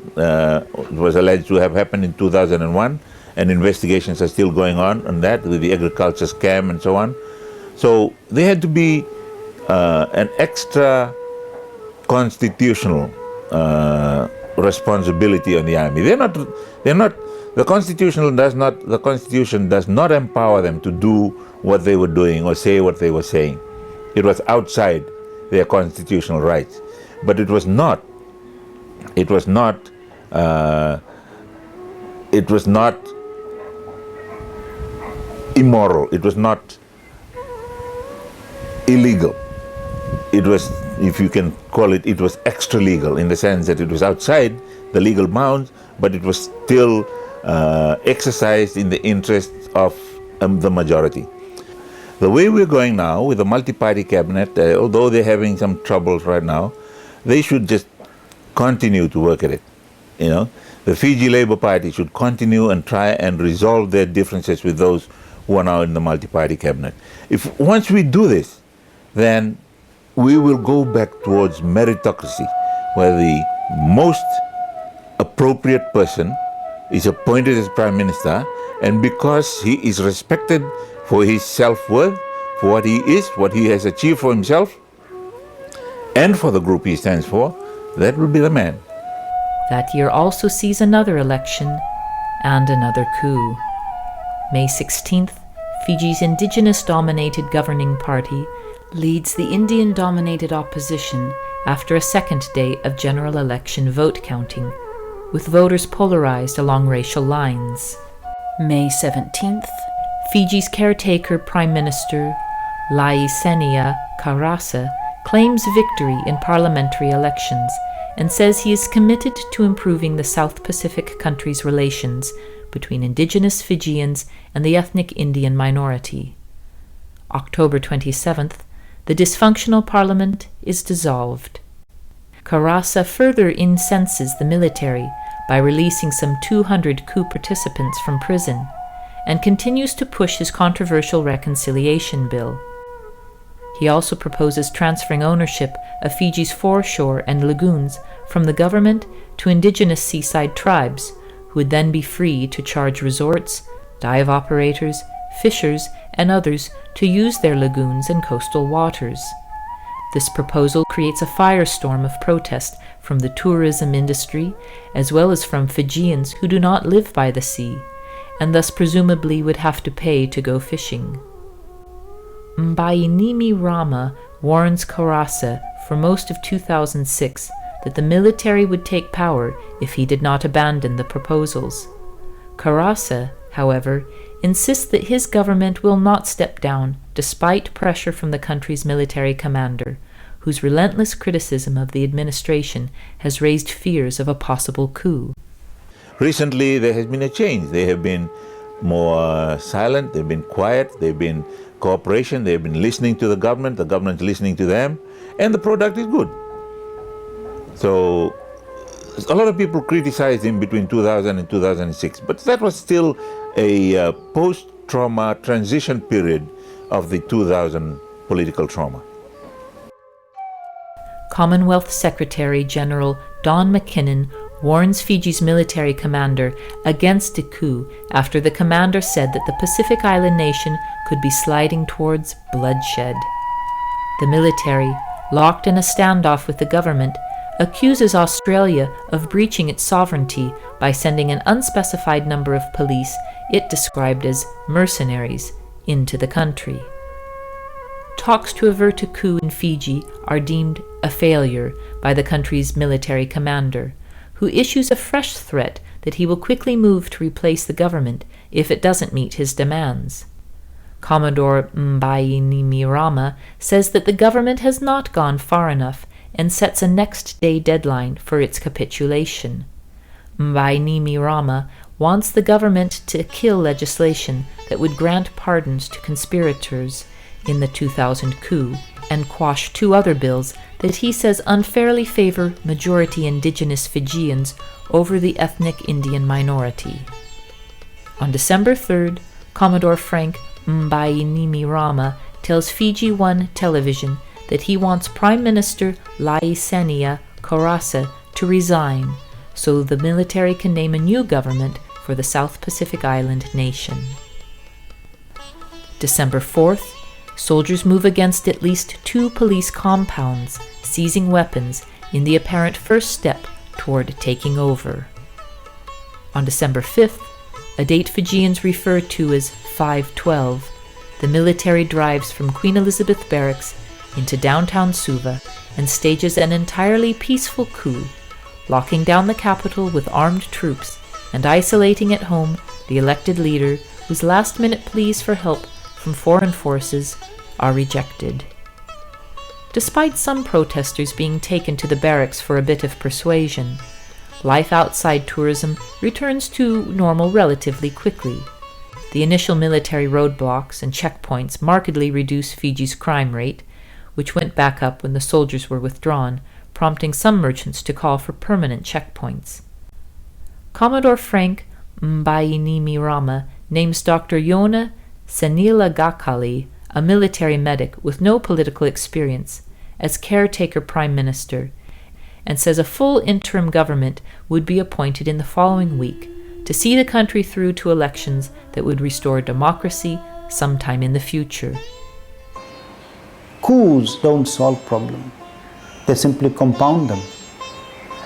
was alleged to have happened in 2001, and investigations are still going on that with the agriculture scam and so on. So there had to be an extra constitutional responsibility on the army. The Constitution does not empower them to do what they were doing or say what they were saying. It was outside their constitutional rights. But it was not immoral. It was not illegal. It was, if you can call it, it was extra legal in the sense that it was outside the legal bounds, but it was still exercised in the interests of the majority. The way we're going now with the multi-party cabinet, although they're having some troubles right now, they should just continue to work at it. The Fiji Labour Party should continue and try and resolve their differences with those who are now in the multi-party cabinet. If once we do this, then we will go back towards meritocracy, where the most appropriate person is appointed as Prime Minister, and because he is respected for his self-worth, for what he is, what he has achieved for himself, and for the group he stands for, that will be the man. That year also sees another election and another coup. May 16th, Fiji's indigenous-dominated governing party, leads the Indian-dominated opposition after a second day of general election vote counting, with voters polarized along racial lines. May 17th, Fiji's caretaker Prime Minister Laisenia Karasa claims victory in parliamentary elections and says he is committed to improving the South Pacific countries' relations between indigenous Fijians and the ethnic Indian minority. October 27th, the dysfunctional parliament is dissolved. Karasa further incenses the military by releasing some 200 coup participants from prison, and continues to push his controversial reconciliation bill. He also proposes transferring ownership of Fiji's foreshore and lagoons from the government to indigenous seaside tribes, who would then be free to charge resorts, dive operators, fishers, and others to use their lagoons and coastal waters. This proposal creates a firestorm of protest from the tourism industry, as well as from Fijians who do not live by the sea, and thus presumably would have to pay to go fishing. Mbainimi Rama warns Karasa for most of 2006 that the military would take power if he did not abandon the proposals. Karasa, however, insists that his government will not step down despite pressure from the country's military commander, whose relentless criticism of the administration has raised fears of a possible coup. Recently, there has been a change. They have been more silent, they've been quiet, they've been cooperation, they've been listening to the government listening to them, and the product is good. So, a lot of people criticized him between 2000 and 2006, but that was still a post-trauma transition period of the 2000 political trauma. Commonwealth Secretary General Don McKinnon warns Fiji's military commander against a coup after the commander said that the Pacific Island nation could be sliding towards bloodshed. The military, locked in a standoff with the government, accuses Australia of breaching its sovereignty by sending an unspecified number of police it described as mercenaries into the country. Talks to avert a coup in Fiji are deemed a failure by the country's military commander, who issues a fresh threat that he will quickly move to replace the government if it doesn't meet his demands. Commodore Mbainimi Rama says that the government has not gone far enough and sets a next-day deadline for its capitulation. Mbainimi Rama wants the government to kill legislation that would grant pardons to conspirators in the 2000 coup and quash two other bills that he says unfairly favor majority indigenous Fijians over the ethnic Indian minority. On December 3rd, Commodore Frank Mbainimi Rama tells Fiji One television that he wants Prime Minister Laisenia Karasa to resign so the military can name a new government for the South Pacific Island nation. December 4th, soldiers move against at least 2 police compounds, seizing weapons in the apparent first step toward taking over. On December 5th, a date Fijians refer to as 5/12, the military drives from Queen Elizabeth Barracks into downtown Suva and stages an entirely peaceful coup, locking down the capital with armed troops and isolating at home the elected leader whose last-minute pleas for help from foreign forces are rejected. Despite some protesters being taken to the barracks for a bit of persuasion, life outside tourism returns to normal relatively quickly. The initial military roadblocks and checkpoints markedly reduce Fiji's crime rate, which went back up when the soldiers were withdrawn, prompting some merchants to call for permanent checkpoints. Commodore Frank Mbainimi Rama names Dr. Yona Senilagakali, a military medic with no political experience, as caretaker prime minister, and says a full interim government would be appointed in the following week to see the country through to elections that would restore democracy sometime in the future. Coups don't solve problems. They simply compound them.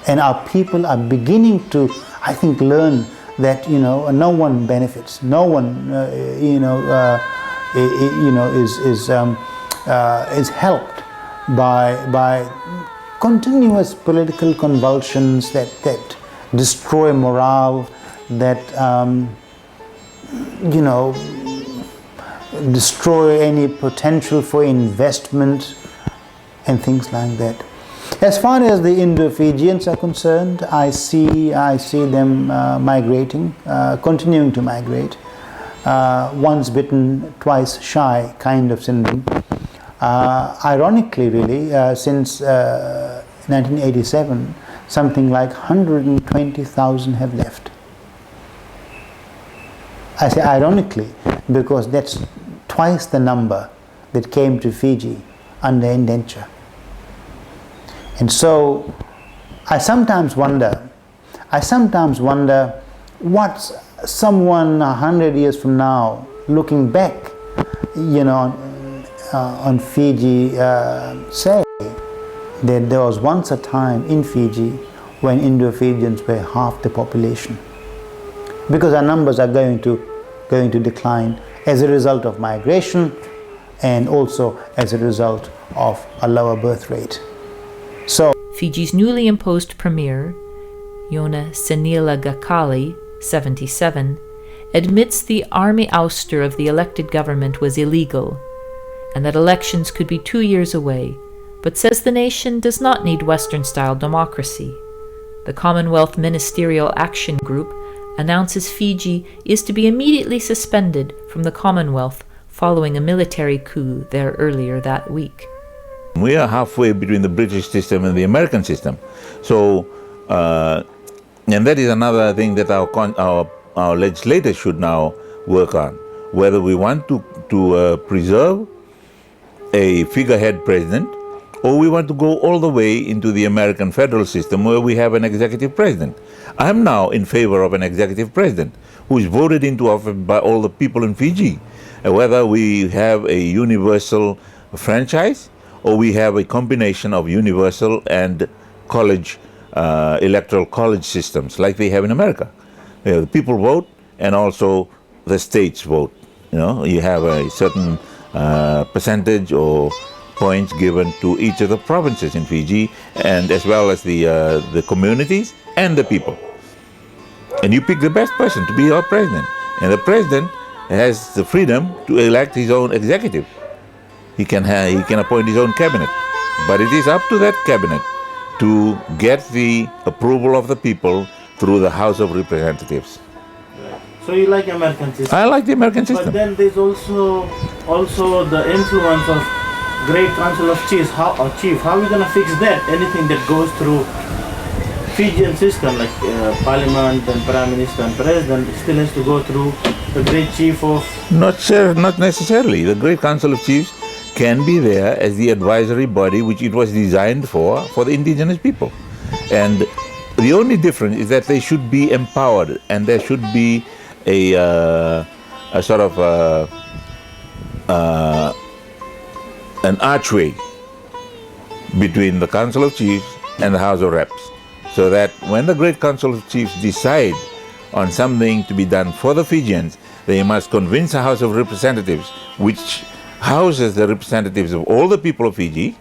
And our people are beginning to, I think, learn that, no one benefits. No one, is helped by continuous political convulsions that destroy morale, that destroy any potential for investment and things like that. As far as the Indo-Fijians are concerned, I see them migrating, continuing to migrate. Once bitten, twice shy kind of syndrome. Ironically, really, since 1987, something like 120,000 have left. I say ironically because that's twice the number that came to Fiji under indenture. And so I sometimes wonder what someone 100 years from now, looking back, on Fiji, say that there was once a time in Fiji when Indo-Fijians were half the population, because our numbers are going to decline as a result of migration and also as a result of a lower birth rate. So Fiji's newly imposed premier, Yona Senila Gakali, 77, admits the army ouster of the elected government was illegal and that elections could be 2 years away, but says the nation does not need Western-style democracy. The Commonwealth Ministerial Action Group announces Fiji is to be immediately suspended from the Commonwealth following a military coup there earlier that week. We are halfway between the British system and the American system. So, and that is another thing that our legislators should now work on, whether we want to preserve a figurehead president, or we want to go all the way into the American federal system where we have an executive president. I am now in favor of an executive president who is voted into office by all the people in Fiji, whether we have a universal franchise or we have a combination of universal and college, electoral college systems like they have in America. The people vote and also the states vote. You have a certain percentage or points given to each of the provinces in Fiji, and as well as the communities and the people. And you pick the best person to be your president. And the president has the freedom to elect his own executive. He can appoint his own cabinet. But it is up to that cabinet to get the approval of the people through the House of Representatives. So you like American system? I like the American system. But then there's also the influence of Great Council of Chiefs. How are we going to fix that? Anything that goes through Fijian system, like Parliament and Prime Minister and President, still has to go through the Great Chief of... Not necessarily. The Great Council of Chiefs can be there as the advisory body which it was designed for the indigenous people. And the only difference is that they should be empowered, and there should be a sort of an archway between the Council of Chiefs and the House of Reps, so that when the Great Council of Chiefs decide on something to be done for the Fijians, they must convince the House of Representatives, which houses the representatives of all the people of Fiji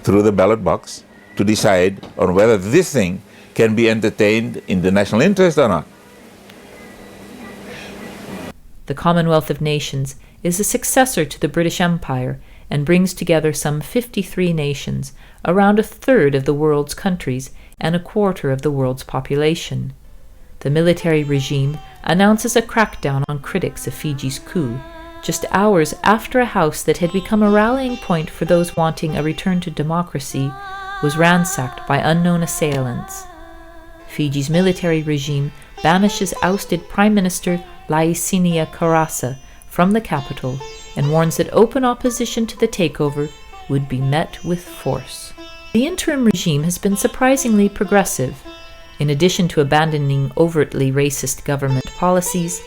through the ballot box, to decide on whether this thing can be entertained in the national interest or not. The Commonwealth of Nations is a successor to the British Empire and brings together some 53 nations, around a third of the world's countries and a quarter of the world's population. The military regime announces a crackdown on critics of Fiji's coup, just hours after a house that had become a rallying point for those wanting a return to democracy was ransacked by unknown assailants. Fiji's military regime banishes ousted Prime Minister Laisenia Karasa from the capital and warns that open opposition to the takeover would be met with force. The interim regime has been surprisingly progressive. In addition to abandoning overtly racist government policies,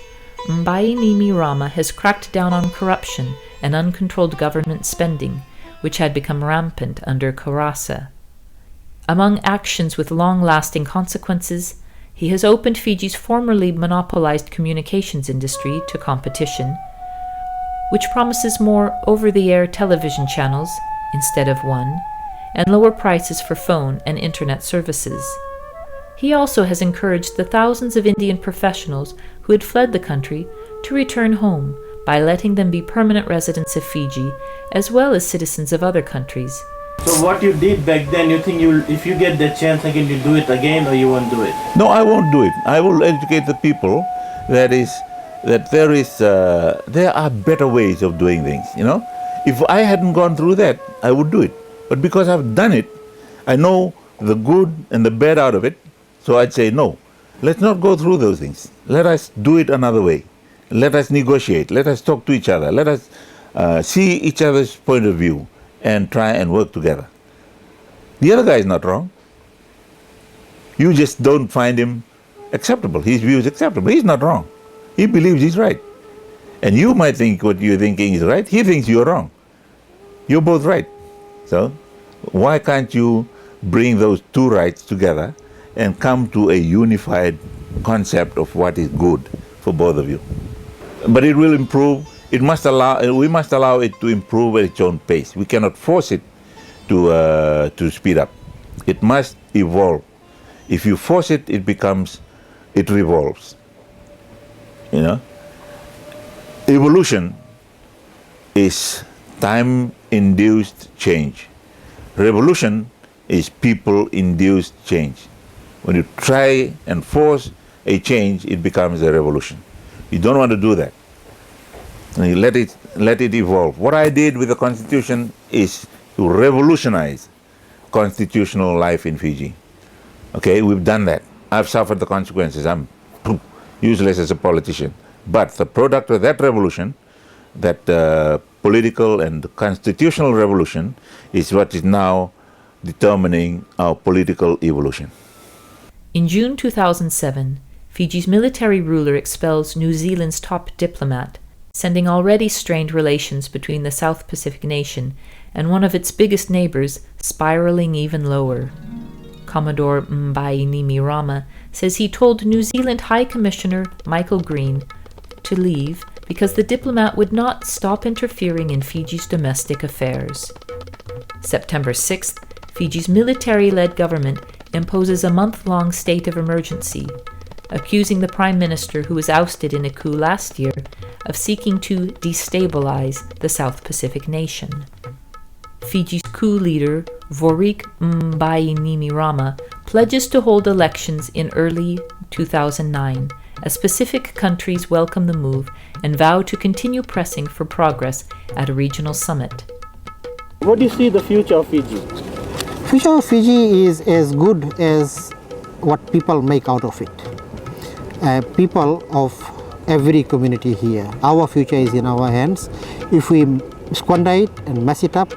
Mbainimi Rama has cracked down on corruption and uncontrolled government spending, which had become rampant under Karasa. Among actions with long-lasting consequences, he has opened Fiji's formerly monopolized communications industry to competition, which promises more over-the-air television channels instead of one, and lower prices for phone and internet services. He also has encouraged the thousands of Indian professionals who had fled the country to return home by letting them be permanent residents of Fiji, as well as citizens of other countries. So what you did back then, you think if you get the chance again, you do it again, or you won't do it? No, I won't do it. I will educate the people that there are better ways of doing things, you know. If I hadn't gone through that, I would do it. But because I've done it, I know the good and the bad out of it, so I'd say no. Let's not go through those things. Let us do it another way. Let us negotiate. Let us talk to each other. Let us see each other's point of view and try and work together. The other guy is not wrong. You just don't find him acceptable. His view is acceptable. He's not wrong. He believes he's right. And you might think what you're thinking is right. He thinks you're wrong. You're both right. So why can't you bring those two rights together and come to a unified concept of what is good for both of you? But it will improve. We must allow it to improve at its own pace. We cannot force it to speed up. It must evolve. If you force it, it revolves. You know? Evolution is time-induced change. Revolution is people-induced change. When you try and force a change, it becomes a revolution. You don't want to do that. And you let it evolve. What I did with the Constitution is to revolutionize constitutional life in Fiji. Okay, we've done that. I've suffered the consequences. I'm useless as a politician. But the product of that revolution, that political and constitutional revolution, is what is now determining our political evolution. In June 2007, Fiji's military ruler expels New Zealand's top diplomat, sending already strained relations between the South Pacific nation and one of its biggest neighbors spiraling even lower. Commodore Mbainimi says he told New Zealand High Commissioner Michael Green to leave because the diplomat would not stop interfering in Fiji's domestic affairs. September 6th, Fiji's military-led government imposes a month-long state of emergency, accusing the Prime Minister, who was ousted in a coup last year, of seeking to destabilize the South Pacific nation. Fiji's coup leader, Vorik Mbainimi pledges to hold elections in early 2009, as Pacific countries welcome the move and vow to continue pressing for progress at a regional summit. What do you see the future of Fiji? Future of Fiji is as good as what people make out of it. People of every community here. Our future is in our hands. If we squander it and mess it up,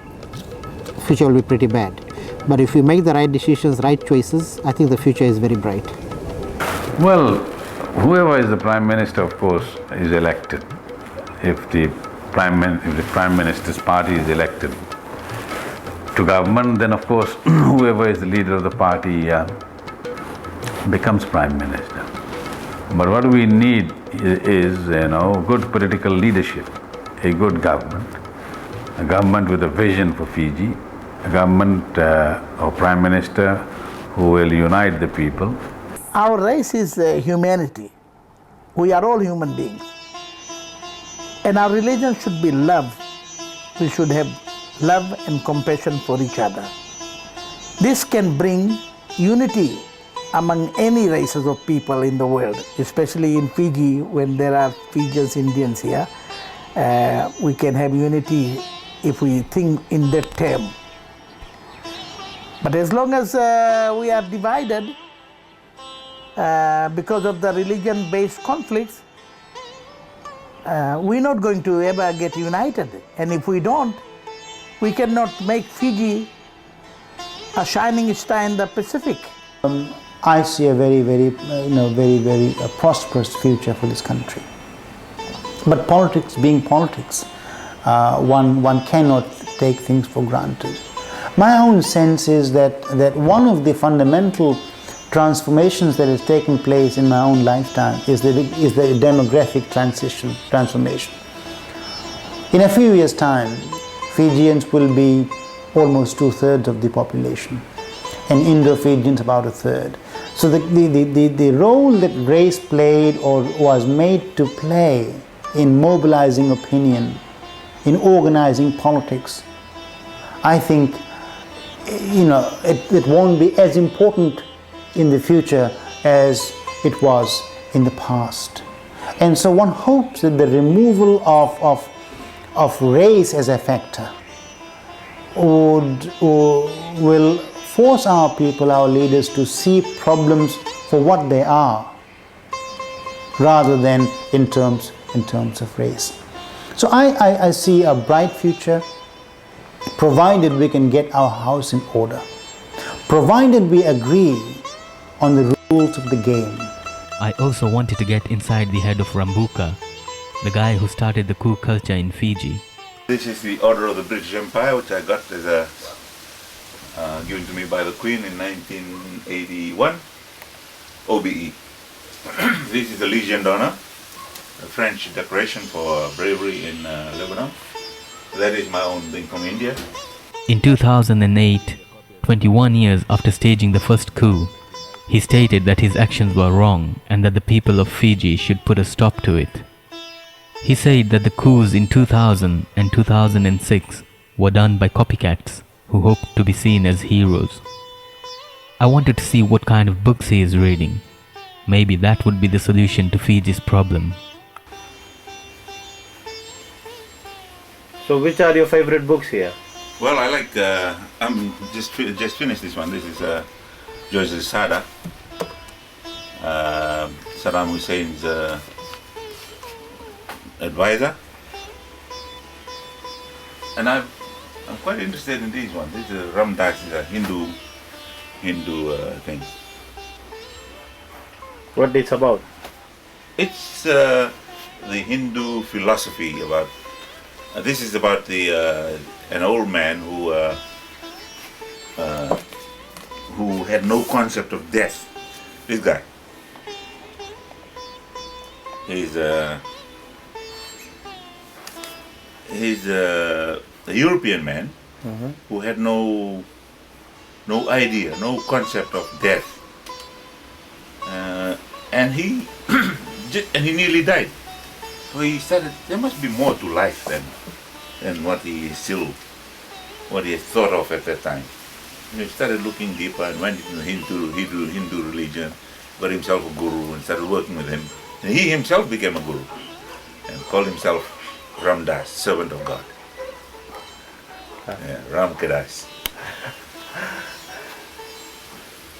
future will be pretty bad. But if we make the right decisions, right choices, I think the future is very bright. Well, whoever is the Prime Minister, of course, is elected. If the Prime Minister's party is elected to government, then of course whoever is the leader of the party becomes Prime Minister. But what we need is, good political leadership, a good government, a government with a vision for Fiji, a government or Prime Minister who will unite the people. Our race is humanity. We are all human beings. And our religion should be love. We should have love and compassion for each other. This can bring unity among any races of people in the world, especially in Fiji when there are Fijians, Indians here. We can have unity if we think in that term. But as long as we are divided because of the religion-based conflicts, we're not going to ever get united. And if we don't, we cannot make Fiji a shining star in the Pacific. I see a very prosperous future for this country. But politics being politics, one cannot take things for granted. My own sense is that one of the fundamental transformations that has taken place in my own lifetime is the demographic transformation. In a few years' time, Fijians will be almost 2/3 of the population, and Indo-Fijians about 1/3. So the role that race played or was made to play in mobilizing opinion, in organizing politics, I think, it won't be as important in the future as it was in the past. And so one hopes that the removal of race as a factor will force our people, our leaders, to see problems for what they are, rather than in terms of race. So I see a bright future, provided we can get our house in order, provided we agree on the rules of the game. I also wanted to get inside the head of Rambuka, the guy who started the coup culture in Fiji. This is the Order of the British Empire, which I got as a given to me by the Queen in 1981, OBE. This is the Legion d'Honneur, a French decoration for bravery in Lebanon. That is my own thing from India. In 2008, 21 years after staging the first coup, he stated that his actions were wrong and that the people of Fiji should put a stop to it. He said that the coups in 2000 and 2006 were done by copycats who hoped to be seen as heroes. I wanted to see what kind of books he is reading. Maybe that would be the solution to Fiji's problem. So which are your favorite books here? Well, I like, I'm just finished this one. This is Joseph Sada, Saddam Hussein's advisor. And I'm quite interested in these ones. This is Ramdas, is a Hindu thing. What it's about? It's the Hindu philosophy about. This is about an old man who had no concept of death. This guy. He's a European man who had no idea, no concept of death, and he nearly died. So he started. There must be more to life than what he had thought of at that time. He started looking deeper and went into the Hindu religion, got himself a guru and started working with him. And he himself became a guru and called himself Ramdas, servant of God. Yeah, Ram Kadas.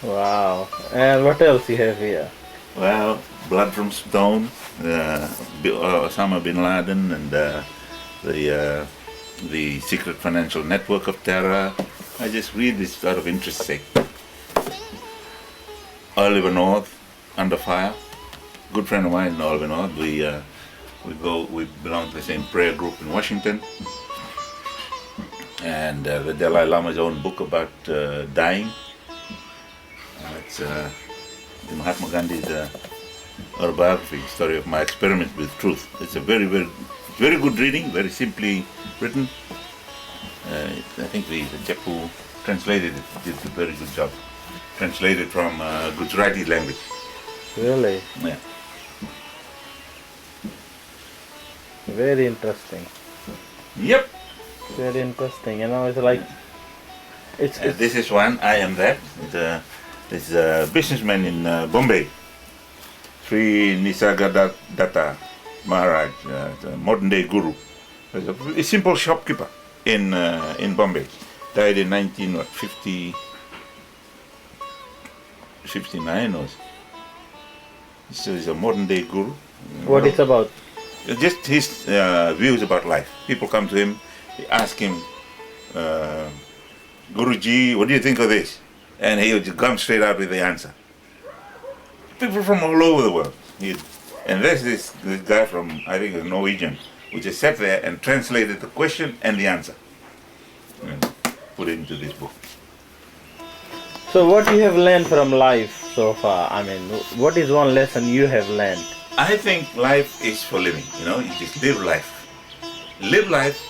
Wow. And what else you have here? Well, Blood from Stone, Osama bin Laden, and the secret financial network of terror. I just read this out of interest's sake. Oliver North, Under Fire. Good friend of mine in Oliver North. We belong to the same prayer group in Washington. And the Dalai Lama's own book about dying. It's Mahatma Gandhi's autobiography, story of my experiment with truth. It's a very, very, very good reading, very simply written. I think the chap who translated it did a very good job. Translated from Gujarati language. Really? Yeah. Very interesting. Yep. Very interesting. It's like this is one. I am that. It's a businessman in Bombay. Sri Nisargadatta Maharaj, a modern day guru. A simple shopkeeper in Bombay. Died in 1959 or so. So he's a modern day guru. What it's about? Just his views about life. People come to him, they ask him, Guruji, what do you think of this? And he would just come straight out with the answer. People from all over the world. And there's this guy from, I think it's Norwegian, who just sat there and translated the question and the answer. And put it into this book. So what you have learned from life so far? What is one lesson you have learned? I think life is for living, you just live life. live life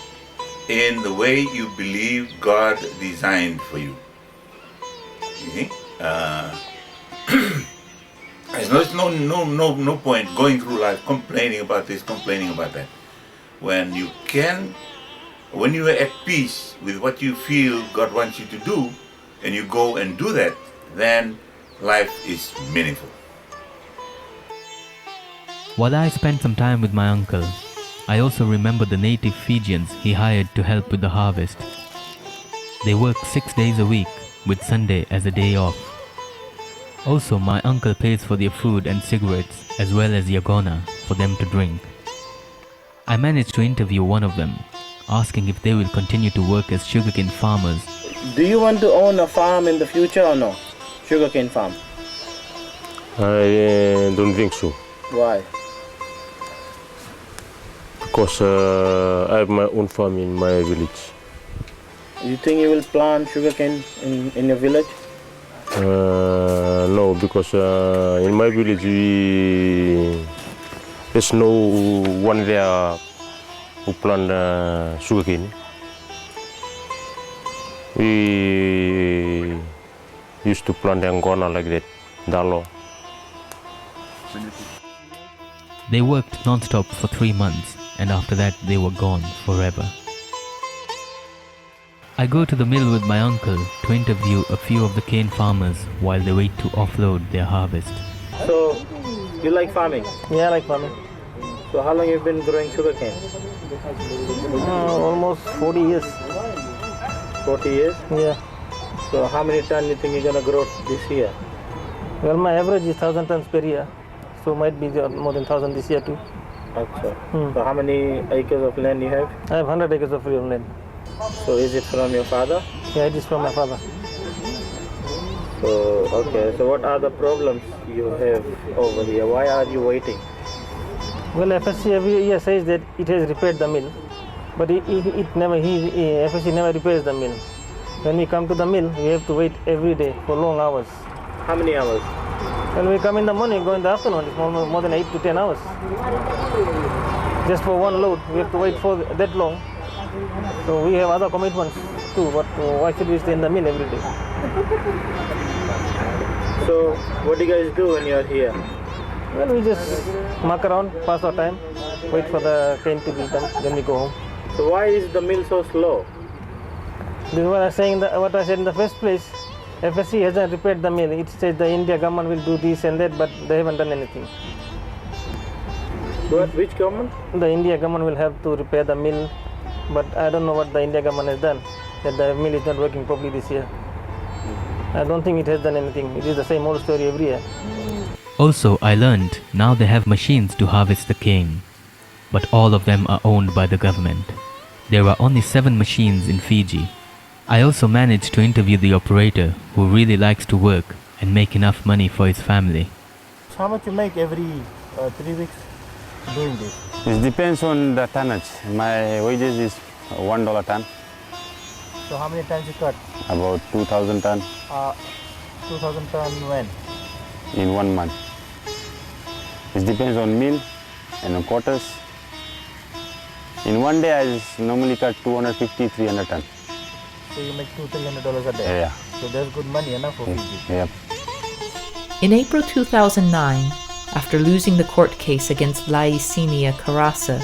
in the way you believe God designed for you. You see? There's no point going through life complaining about this, complaining about that. When you are at peace with what you feel God wants you to do, and you go and do that, then life is meaningful. While I spent some time with my uncle, I also remember the native Fijians he hired to help with the harvest. They work 6 days a week, with Sunday as a day off. Also, my uncle pays for their food and cigarettes as well as yagona for them to drink. I managed to interview one of them, asking if they will continue to work as sugarcane farmers. Do you want to own a farm in the future or no? Sugarcane farm? I don't think so. Why? Because I have my own farm in my village. You think you will plant sugarcane in your village? No, because in my village there's no one there who plant sugarcane. We used to plant angona like that, dalo. They worked non-stop for 3 months, and after that they were gone forever. I go to the mill with my uncle to interview a few of the cane farmers while they wait to offload their harvest. So, you like farming? Yeah, I like farming. So how long have you been growing sugarcane? Almost 40 years. 40 years? Yeah. So how many tons do you think you're going to grow this year? Well, my average is 1,000 tons per year. So might be more than 1,000 this year too. Okay. So how many acres of land you have? I have 100 acres of real land. So is it from your father? Yeah, it is from my father. So, okay. So what are the problems you have over here? Why are you waiting? Well, FSC every year says that it has repaired the mill. But FSC never repairs the mill. When we come to the mill, we have to wait every day for long hours. How many hours? When we come in the morning, go in the afternoon, it's more than 8 to 10 hours. Just for one load, we have to wait for that long. So we have other commitments too, but why should we stay in the mill every day? So what do you guys do when you're here? Well, we just muck around, pass our time, wait for the cane to be done, then we go home. So why is the mill so slow? This is what I said in the first place. FSC hasn't repaired the mill. It says the India government will do this and that, but they haven't done anything. Which government? The India government will have to repair the mill, but I don't know what the India government has done, that the mill is not working properly this year. I don't think it has done anything. It is the same old story every year. Also, I learned now they have machines to harvest the cane, but all of them are owned by the government. There are only 7 machines in Fiji. I also managed to interview the operator, who really likes to work and make enough money for his family. How much you make every 3 weeks doing this? It depends on the tonnage. My wages is $1 ton. So how many tons you cut? About 2,000 ton 2,000 ton when? in 1 month. It depends on mill and on quarters. In one day I just normally cut 250, 300 ton. So you make $200-300 a day? Yeah. So that's good money enough for Fiji? Yeah. In April 2009, after losing the court case against Laisenia Karasa,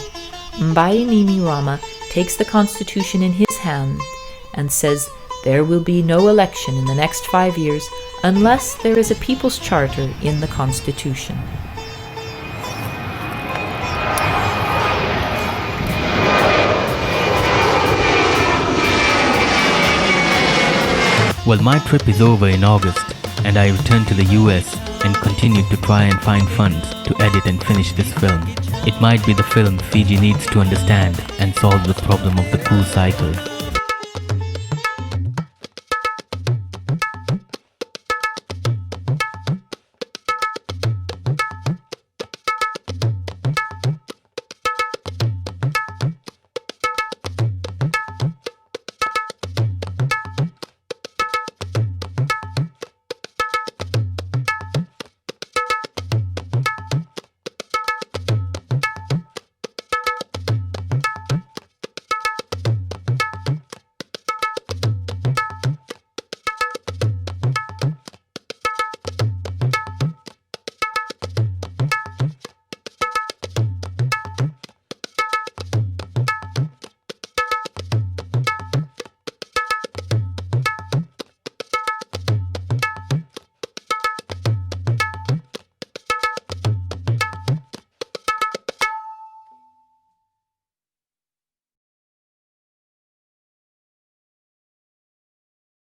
Mbai Nimi Rama takes the constitution in his hand and says there will be no election in the next 5 years unless there is a people's charter in the constitution. Well, my trip is over in August, and I returned to the US and continued to try and find funds to edit and finish this film. It might be the film Fiji needs to understand and solve the problem of the coup cycle.